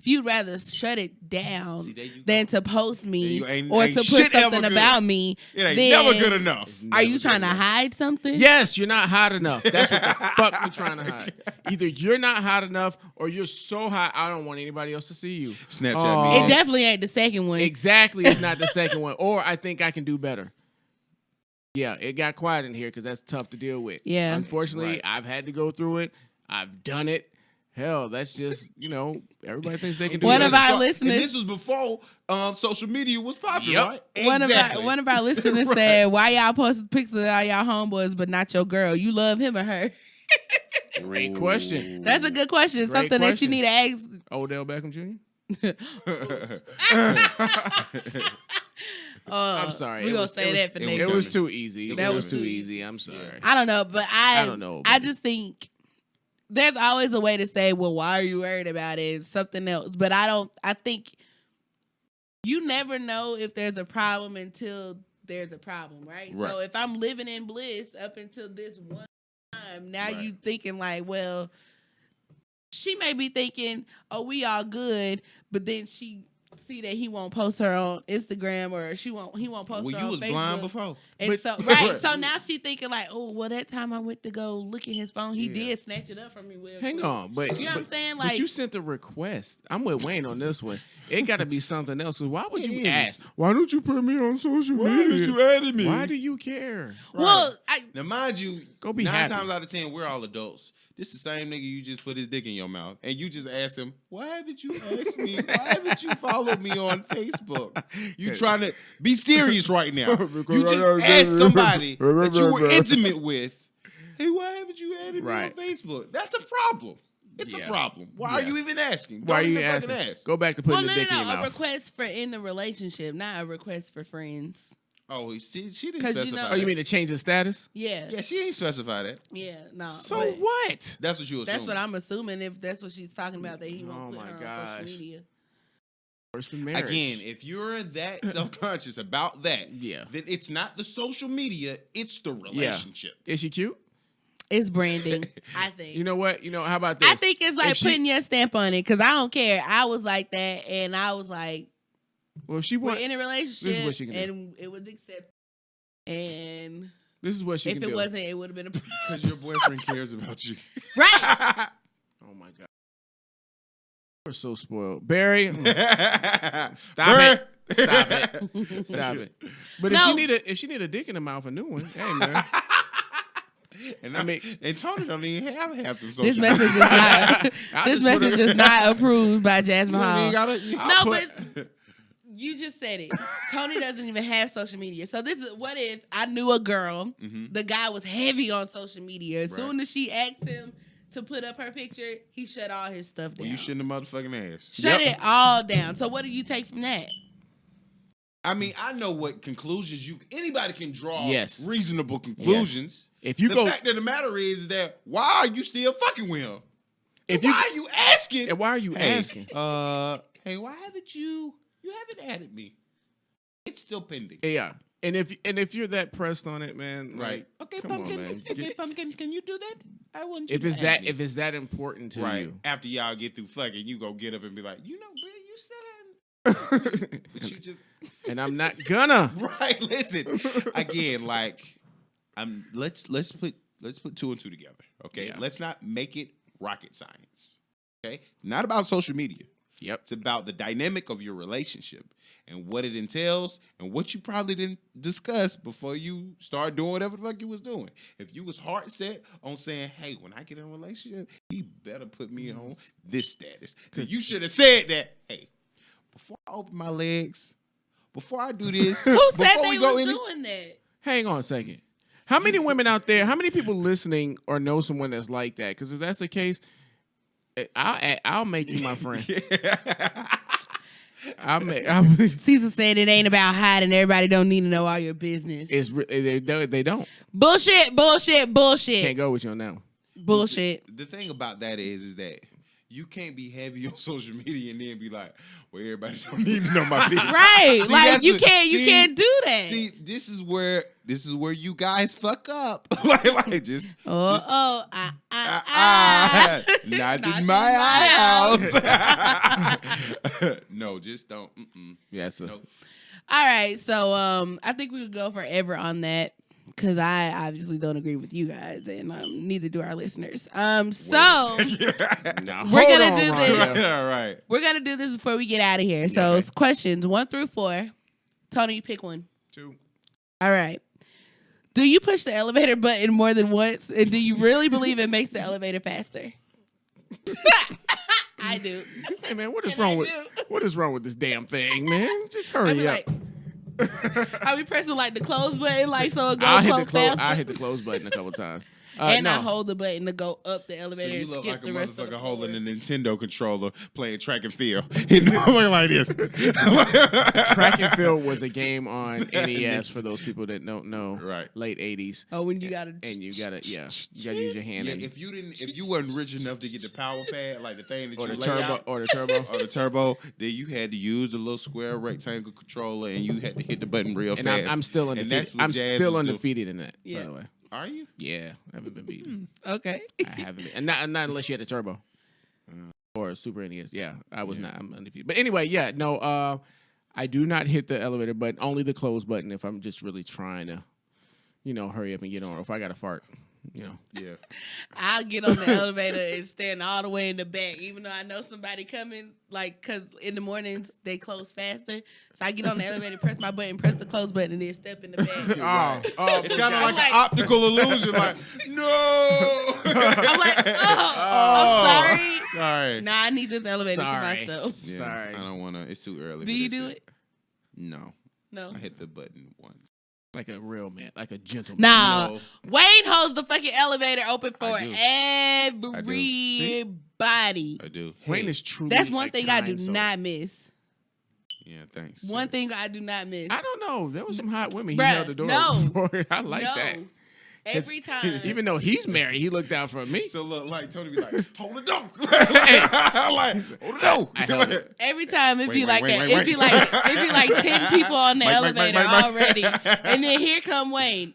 you'd rather shut it down See, there you than go. to post me You ain't- or ain't to put shit ever something good. about me, It ain't then never good enough. are you trying to hide something? Yes, you're not hot enough. That's what the fuck we're trying to hide. Either you're not hot enough or you're so hot I don't want anybody else to see you. Snapchat me. It definitely ain't the second one. Exactly, it's not the second one. Or I think I can do better. Yeah, it got quiet in here because that's tough to deal with. Yeah. Unfortunately, Right. I've had to go through it. I've done it. Hell, that's just, everybody thinks they can do One it. of our And listeners- this was before social media was popular, Yep. right? One of our listeners said, "Why y'all post pictures of all y'all homeboys, but not your girl? You love him or her?" Great question. That's a good question. Great Something that you question. need to ask. Odell Beckham Jr.? I'm sorry. We're It going was- to say that for next It time. was too easy. That It was was too too easy. I'm sorry. I don't know, but I don't know, I baby. just think there's always a way to say, well, why are you worried about it? It's something else. But I think you never know if there's a problem until there's a problem, right? Right. So if I'm living in bliss up until this one time, now Right. you thinking like, well, she may be thinking, oh, we all good, but then she see that he won't post her on Instagram or he won't post Well, her you on was Facebook. blind before. And But- so right, so now she thinking like, oh, well, that time I went to go look at his phone, he did snatch it up from me. Hang on, but You know what I'm saying? but Like, you sent the request. I'm with Wayne on this one. It got to be something else. 'Cause why would It you is. ask? Why don't you put me on social Why media? did you add me? Why do you care? well, Now, mind you, Go be 9 happy. times out of 10, we're all adults. This the same nigga you just put his dick in your mouth, and you just ask him, "Why haven't you asked me? Why haven't you followed me on Facebook? You trying to be serious right now? You just asked somebody that you were intimate with, hey, why haven't you added me on Right. Facebook? That's a problem. It's Yeah. a problem. Why are Yeah. you even asking? Why are Don't you even fucking asking? ask. Go back to well, putting no, the dick in your a mouth. request for in the relationship, not a request for friends. Oh, she didn't 'Cause you specify. know- Oh, you that. mean to change the status? Yeah, Yeah, she ain't specify that. yeah, no. So but what? That's what you assume. That's what I'm assuming. If that's what she's talking about, that he won't Oh put my her on gosh. social media. Worse than marriage. Again, if you're that self-conscious about that, Yeah. then it's not the social media, it's the relationship. Is she cute? It's branding, I think. You know what? How about this? I think it's like If she- putting your stamp on it because I don't care. I was like that, and I was like, Well, if she we're want, in a relationship, what she can do. and it was accepted. And this is what she if can it do. wasn't, it would have been a problem. Because your boyfriend cares about you. Right? Oh my god, we're so spoiled, Barry. Stop Stop it. Stop it. But No. if she need a dick in the mouth, a new one. Hey man. And I mean- and Tony don't even have half them social This message is not. I this just put message is not approved by Jasmine You don't even Hall. gotta, you- No, but you just said it. Tony doesn't even have social media. So this is what if I knew a girl, the guy was heavy on social media. As soon as she asked him to put up her picture, he shut all his stuff down. well, you shouldn't have motherfucking ass. Shut it all down. So what do you take from that? I mean, I know what conclusions anybody can draw Yes. reasonable conclusions. If you the go, fact of the matter is that why are you still fucking with him? if Why you, are you asking? and why are you asking? hey, why haven't you haven't added me? It's still pending. Yeah. And if you're that pressed on it, man, Right. like, Okay, come Pumpkin. on, man. Okay, Pumpkin, can you do that? I want you If to it's add that me. if it's that important to right. you. After y'all get through fucking, you go get up and be like, you know, man, you said but you just And I'm not gonna. right. Listen, again, like let's put 2 and 2 together. Okay, Yeah. let's not make it rocket science. Okay, not about social media. Yep. It's about the dynamic of your relationship and what it entails and what you probably didn't discuss before you start doing whatever the fuck you was doing. If you was hard set on saying, hey, when I get in a relationship, you better put me on this status. Because you should have said that, hey, before I open my legs, before I do this, Who said before they we go was in, doing that? Hang on a second. How many women out there, how many people listening or know someone that's like that? Because if that's the case, I'll make you my friend. Caesar said it ain't about hiding. Everybody don't need to know all your business. They don't. Bullshit, bullshit, bullshit. Can't go with you on that one. Bullshit. the thing about that is that you can't be heavy on social media and then be like, well, everybody don't need to know my business. Right. See, like that's you can't do that. See, this is where you guys fuck up. like just not not in my house. No, just don't. Yes, sir. Nope. All right, so I think we could go forever on that because I obviously don't agree with you guys, and neither do our listeners. So Now, we're hold gonna on, do Rhonda. this. All right. We're gonna do this before we get out of here. So it's questions 1 through 4. Tony, you pick one. 2. All right. Do you push the elevator button more than once, and do you really believe it makes the elevator faster? I do. Hey man, what is And wrong I with do. what is wrong with this damn thing, man? Just I hurry be up. like, I be pressing like the close button, like so it goes I'll hit the faster. I'll hit the close button a couple times. And I no. hold the button to go up the So elevator you and look skip like a the rest of the motherfucker holding a floors. Nintendo controller playing track and field. Looking like this. Track and Field was a game on NES for those people that don't know. Right. Late 80s. Oh, when you gotta And you gotta use your hand Yeah, and if you wasn't rich enough to get the power pad, like the thing that or you the lay turbo out, or the turbo. or the turbo, then you had to use the little square rectangle controller and you had to hit the button real And fast. I'm still And undefeated. that's what I'm Jazz still is doing. undefeated in that, Yeah. by the way. Are you? Yeah, I haven't been beaten. Okay. I haven't been. And not unless you had a turbo. Or Super NES. Yeah, I was not. I'm undefeated. But anyway, yeah, no, I do not hit the elevator button, only the close button if I'm just really trying to, hurry up and get on. Or if I got to fart, Yeah. I'll get on the elevator and stand all the way in the back, even though I know somebody coming, like, because in the mornings they close faster. So I get on the elevator, press my button, press the close button, and then step in the back. It's kind of like like- an optical illusion. Like, no. I'm like, I'm sorry. Sorry. Nah, I need this elevator to Sorry. myself. Yeah, Sorry. I don't want to. It's too early. Do for you that do shit. it? No. No. I hit the button once. like a real man, like a gentleman. Nah, No. Wayne holds the fucking elevator open for I do. everybody. I do. Wayne is truly. That's one a thing I do kind soul. not miss. Yeah, thanks. One thing I do not miss. I don't know. There was some hot women. Bruh, He held the door no. for. I like no. that. Every time. Even though he's married, he looked out for me. So look, like Tony be like, hold it down. like, hold it down. I held it. Every time it'd be Wait, like wait, that. wait, It'd be wait. like 10 people on the Mike, elevator Mike. already. And then here come Wayne.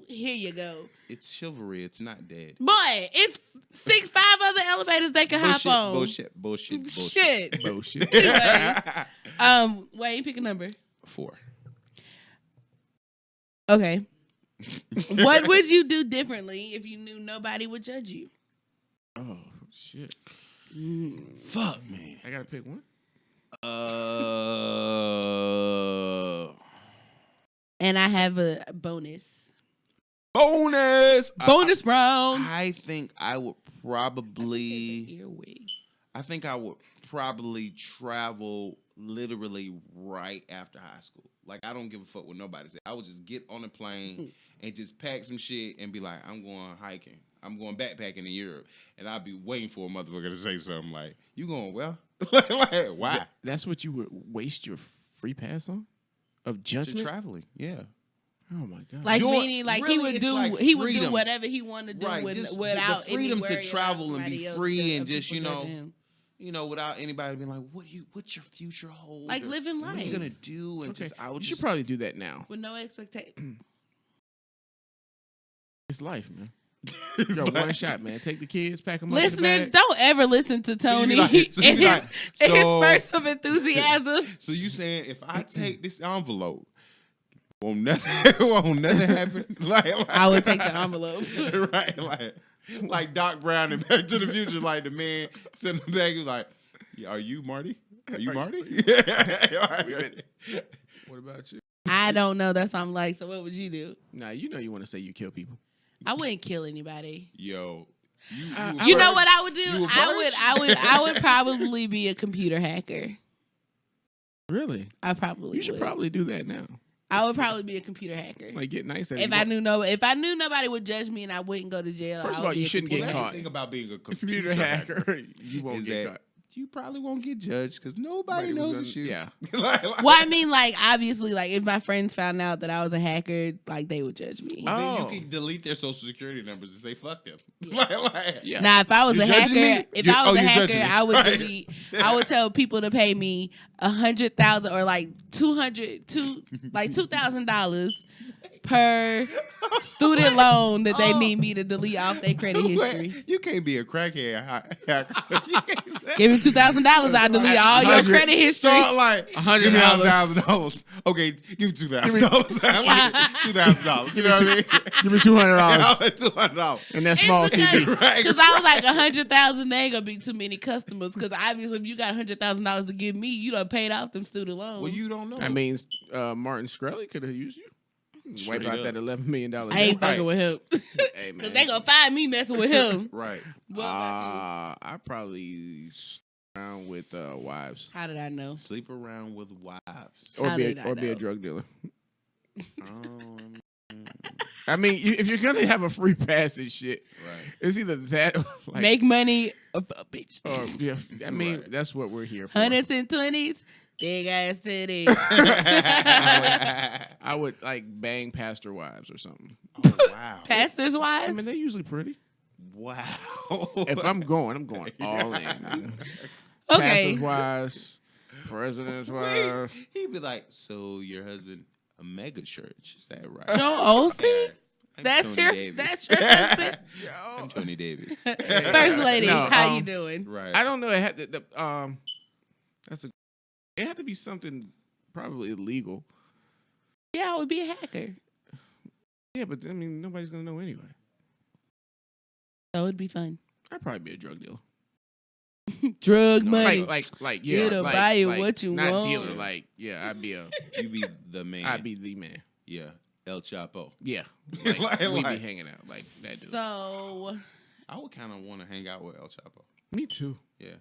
Here you go. It's chivalry. It's not dead. Boy, it's 5 other elevators they can hop on. Bullshit. Shit. Bullshit. Anyways, Wayne, pick a number. 4. Okay. What would you do differently if you knew nobody would judge you? Oh shit! Fuck, man. I gotta pick one. And I have a bonus. Bonus. Bonus round. I think I would probably. Earwig. I think I would probably travel literally right after high school. Like, I don't give a fuck what nobody says. I would just get on a plane and just pack some shit and be like, I'm going hiking. I'm going backpacking in Europe. And I'd be waiting for a motherfucker to say something like, you going well? Like, why? That's what you would waste your free pass on? Of Just judgment? traveling. Yeah. Oh my god! Like Joy- meaning, like really, he would it's do, like he would do freedom. whatever he wanted to do Right, with, just without the freedom any to worry travel about and be somebody else free judging- and just, people you know, judging him. without anybody being like, what's your future hold? Like Or living what are life. you gonna do? And Okay. just I would You just should probably do that now. With no expectation. It's life, man. It's You got like- one shot, man. Take the kids, pack them up. Listeners, don't ever listen to So you Tony be like- so you in be like, his so- burst of enthusiasm. So you saying if I take this envelope, won't nothing happen? Like I would take the envelope. right, like Doc Brown in Back to the Future, like the man sitting back, he was like, yeah, "Are you Marty? Are you Marty?" What about you? I don't know. That's what I'm like. So what would you do? Nah, you want to say you kill people. I wouldn't kill anybody. Yo, You know what I would do? You a I would probably be a computer hacker. Really? I probably You should would. probably do that now. I would probably be a computer hacker. Like get nice at if I knew nobody would judge me and I wouldn't go to jail. First I of would all, be you a shouldn't computer get That's caught. the thing about being a computer hacker. You won't is get that caught. you probably won't get judged because nobody knows it's you. Yeah. Well, I mean, like obviously, like if my friends found out that I was a hacker, like they would judge me. Then Oh. you can delete their social security numbers and say fuck them. Yeah. Yeah. Now, if I was You a judging hacker, me? if You- I was oh, a you hacker, judging me. I would Right. delete. I would tell people to pay me $100,000 or like $2,000 per student loan that they need me to delete off their credit history. You can't be a crackhead hacker. You can't say- Give me $2,000, I delete all your 100. credit history. Start like $100. Give me $1,000. Okay, give me $2,000. $2,000. You know what I mean? Give me $200 $200. and that small TV. Right. Because I was like 100,000, they ain't gonna be too many customers. Because obviously, if you got $100,000 to give me, you done paid off them student loans. Well, you don't know. That means Martin Shkreli could have used you. Wipe Straight out up. that $11 million. I ain't Right. fucking with him. Hey, man. Because they gonna find me messing with him. Right. What about I probably around with wives you? How did I know? Sleep around with wives. or How did I be a know? drug dealer. Um, I mean, if you're gonna have a free pass and shit, right. it's either that or like, Make money, bitch. or, yeah, I mean, Right. that's what we're here for. Hundreds and twenties, big ass titties. I would like bang pastor wives or something. Oh, wow. Pastors' wives. I mean, they're usually pretty. Wow. If I'm going all in. okay. Pastors' wives, president's wives. He'd be like, so your husband a mega church, is that right? Joel Osteen? I'm That's Tony your Davis. that's your husband. I'm Tony Davis. First lady, No, how you doing? Right. I don't know. It had to, it had to be something probably illegal. Yeah, I would be a hacker. Yeah, but I mean, nobody's gonna know anyway. So it'd be fun. I'd probably be a drug dealer. Drug money. Like yeah, It'll like, buy you like, what you not want. dealer. Like yeah, I'd be You be the man. I'd be the man. Yeah. El Chapo. Yeah, Like- we'd be like- hanging out like that dude. So I would kind of want to hang out with El Chapo. Me too. Yeah.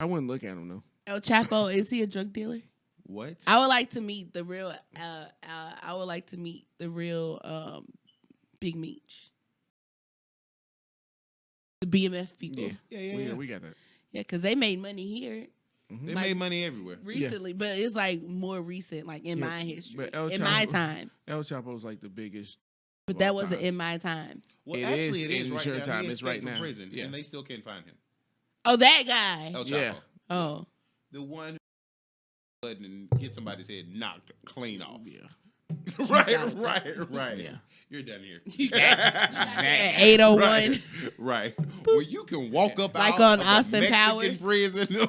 I wouldn't look at him though. El Chapo, is he a drug dealer? What? I would like to meet the real. I would like to meet the real Big Meech, the BMF people. Yeah, Yeah. we got that. Yeah, because they made money here They Like- made money everywhere. recently, but it's like more recent, like in Yeah, my history, but El in my Chapo- time. El Chapo's like the biggest. But of that all wasn't time. in my time. Well, It actually, is it is in right your now. time. He It's right escaped from now. prison, Yeah. and they still can't find him. Oh, that guy. El Chapo. Yeah. Oh, The one who and get somebody's head knocked clean off. Yeah. right. Yeah. You're done here. you got at 801. Right. Well, you can walk up Like out on of Austin a Mexican Powers. prison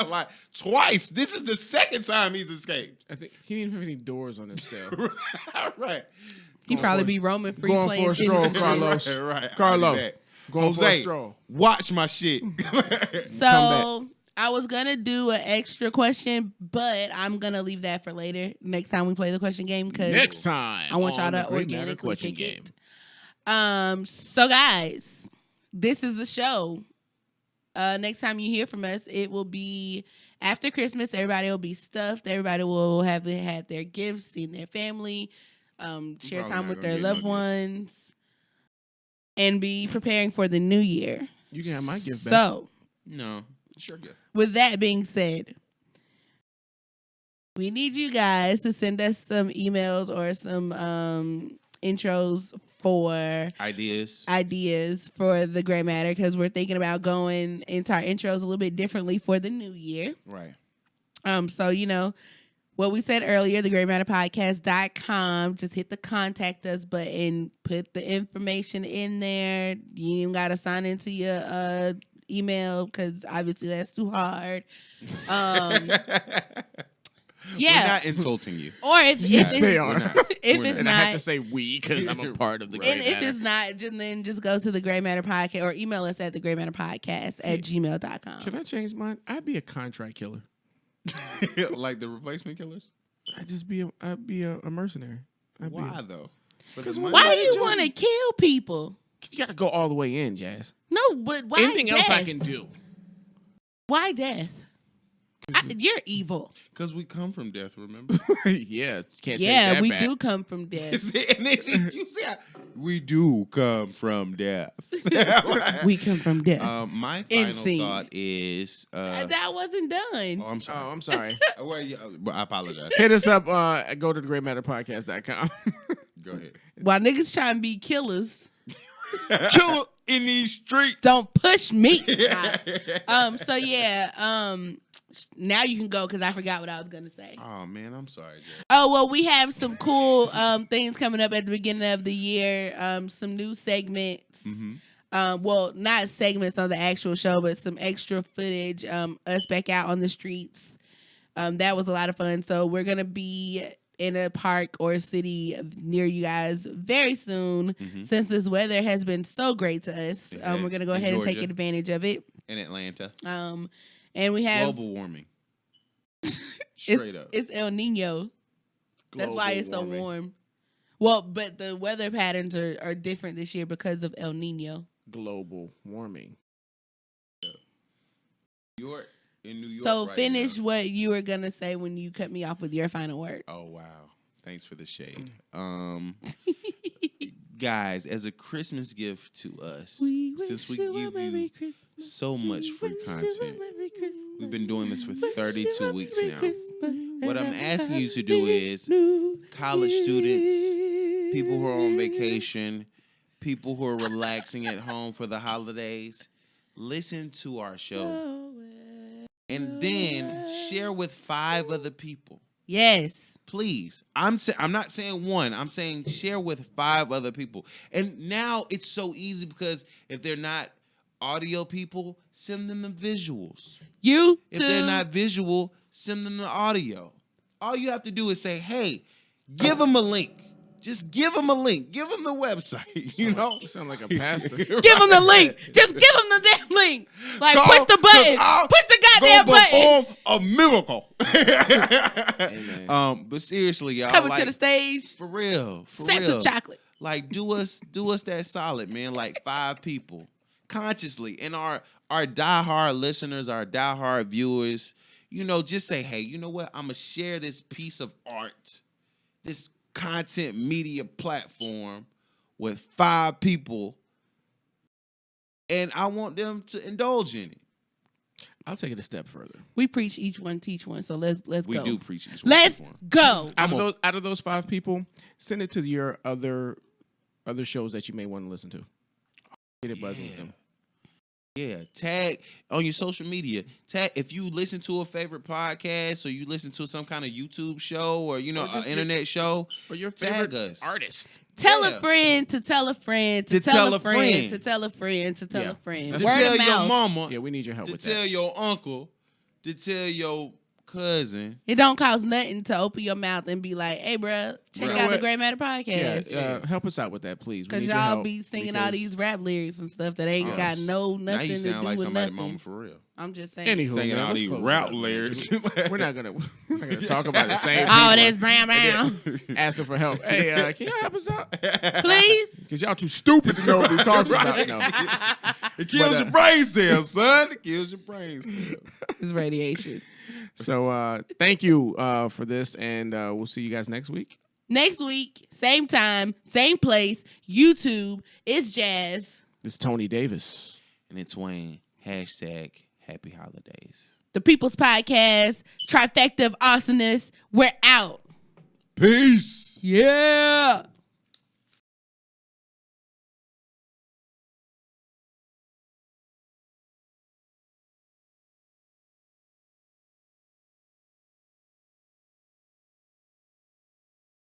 like twice. This is the second time he's escaped. I think he didn't have any doors on his cell. Right. He Going probably for- be roaming free going playing for a tennis stroll, and shit. Carlos. Right. Carlos. I'll do that. Going for a Jose, stroll. watch my shit. So I was gonna do an extra question, but I'm gonna leave that for later. Next time we play the question game, because Next time, I want y'all on the to Great Matter organically Question pick Game. it. So guys, this is the show. Next time you hear from us, it will be after Christmas. Everybody will be stuffed. Everybody will have had their gifts, seen their family, share probably time not with gonna their get no loved gifts. ones, and be preparing for the new year. You can have my gift back. So, No. Sure good. with that being said, we need you guys to send us some emails or some intros for Ideas. for the Gray Matter, because we're thinking about going into our intros a little bit differently for the new year. Right. So, what we said earlier, thegraymatterpodcast.com. Just hit the contact us button, put the information in there. You ain't got to sign into your email because obviously that's too hard. Yeah. We're not insulting you. Or if they it's, are. if We're it's And not, I have to say we because I'm a part of the Gray and if Matter. it's not, then just go to the Gray Matter Podcast or email us at thegraymatterpodcast@gmail.com. Can I change mine? I'd be a contract killer. Like the replacement killers? I'd be a mercenary. Why though? For 'Cause the why money? Why do you want to kill people? You got to go all the way in, Jazz. No, but why Anything death? else I can do. Why death? You're evil. Because we come from death, remember? Yeah, can't take Yeah, that we back. do come from death. And then you see how we do come from death. We come from death. My End final scene. thought is that wasn't done. oh, I'm sorry. Oh, I'm sorry. I apologize. Hit us up. Go to thegreatmatterpodcast.com. Go ahead. While niggas trying to be killers, Killer in these streets. don't push me. So yeah. Now you can go because I forgot what I was gonna say. Oh man, I'm sorry, Jay. Oh, well, we have some cool things coming up at the beginning of the year. Some new segments. Well, not segments on the actual show, but some extra footage. Us back out on the streets. That was a lot of fun. So we're going to be in a park or city near you guys very soon. Since this weather has been so great to us, we're going to go ahead and take advantage of it. In Atlanta. And we have... Global warming. Straight up. It's El Nino. That's why it's so warm. Well, but the weather patterns are different this year because of El Nino. Global warming. In New York. So right finish now. what you were gonna say when you cut me off with your final word. Oh wow. Thanks for the shade. Guys, as a Christmas gift to us, since we give you so much free content, we've been doing this for 32 weeks now. What I'm asking you to do is college students, people who are on vacation, people who are relaxing at home for the holidays, listen to our show and then share with 5 other people. Yes. Please. I'm not saying one. I'm saying share with 5 other people. And now it's so easy because if they're not audio people, send them the visuals. You If too. they're not visual, send them the audio. All you have to do is say, hey, give them a link. Just give them a link. Give them the website, you know? You sound like a pastor. Give them the link. Just give them the damn link. Like, Call, push the button. 'cause I'll Push the goddamn go button. perform a miracle. Amen. But seriously, y'all, Coming like, to the stage. for real, Sets of chocolate. Like, do us that solid, man. Like 5 people consciously, and our diehard listeners, our diehard viewers, just say, hey, you know what? I'm gonna share this piece of art, this content media platform with 5 people, and I want them to indulge in it. I'll take it a step further. We preach each one, teach one. So let's We go. do preach each one. Let's go. Out of those 5 people, send it to your other shows that you may want to listen to. Get it buzzing with them. Yeah, tag on your social media. Tag if you listen to a favorite podcast or you listen to some kind of YouTube show or just an internet show. Or your Tag favorite us. artist. Tell Yeah. a friend to tell a friend to, To tell a friend to tell a friend to tell Yeah. a friend. That's To Word tell of your mouth. mama. Yeah, we need your help To with tell that. your uncle. To tell your cousin. It don't cost nothing to open your mouth and be like, "Hey, bruh, check Bruh. out the What? Gray Matter Yeah, podcast." help us out with that, please. We Because need your y'all help be singing all because- these rap lyrics and stuff that ain't got Now nothing you to sound do like with somebody nothing. mama for real. I'm just saying. Anywho, Singing man, all let's these close rap it up, man. lyrics. We're not gonna talk about the same. Oh, people that's brown, brown. asking for help. Hey, can y'all help us out? Please. Because y'all too stupid to know what we're talking about. No. It kills your brain cells, son. It kills your brain cells. It's radiation. So thank you for this, and we'll see you guys next week. Next week, same time, same place, YouTube. It's Jazz. This is Tony Davis. And it's Wayne. Hashtag happy holidays. The People's Podcast, trifecta of awesomeness. We're out. Peace. Yeah.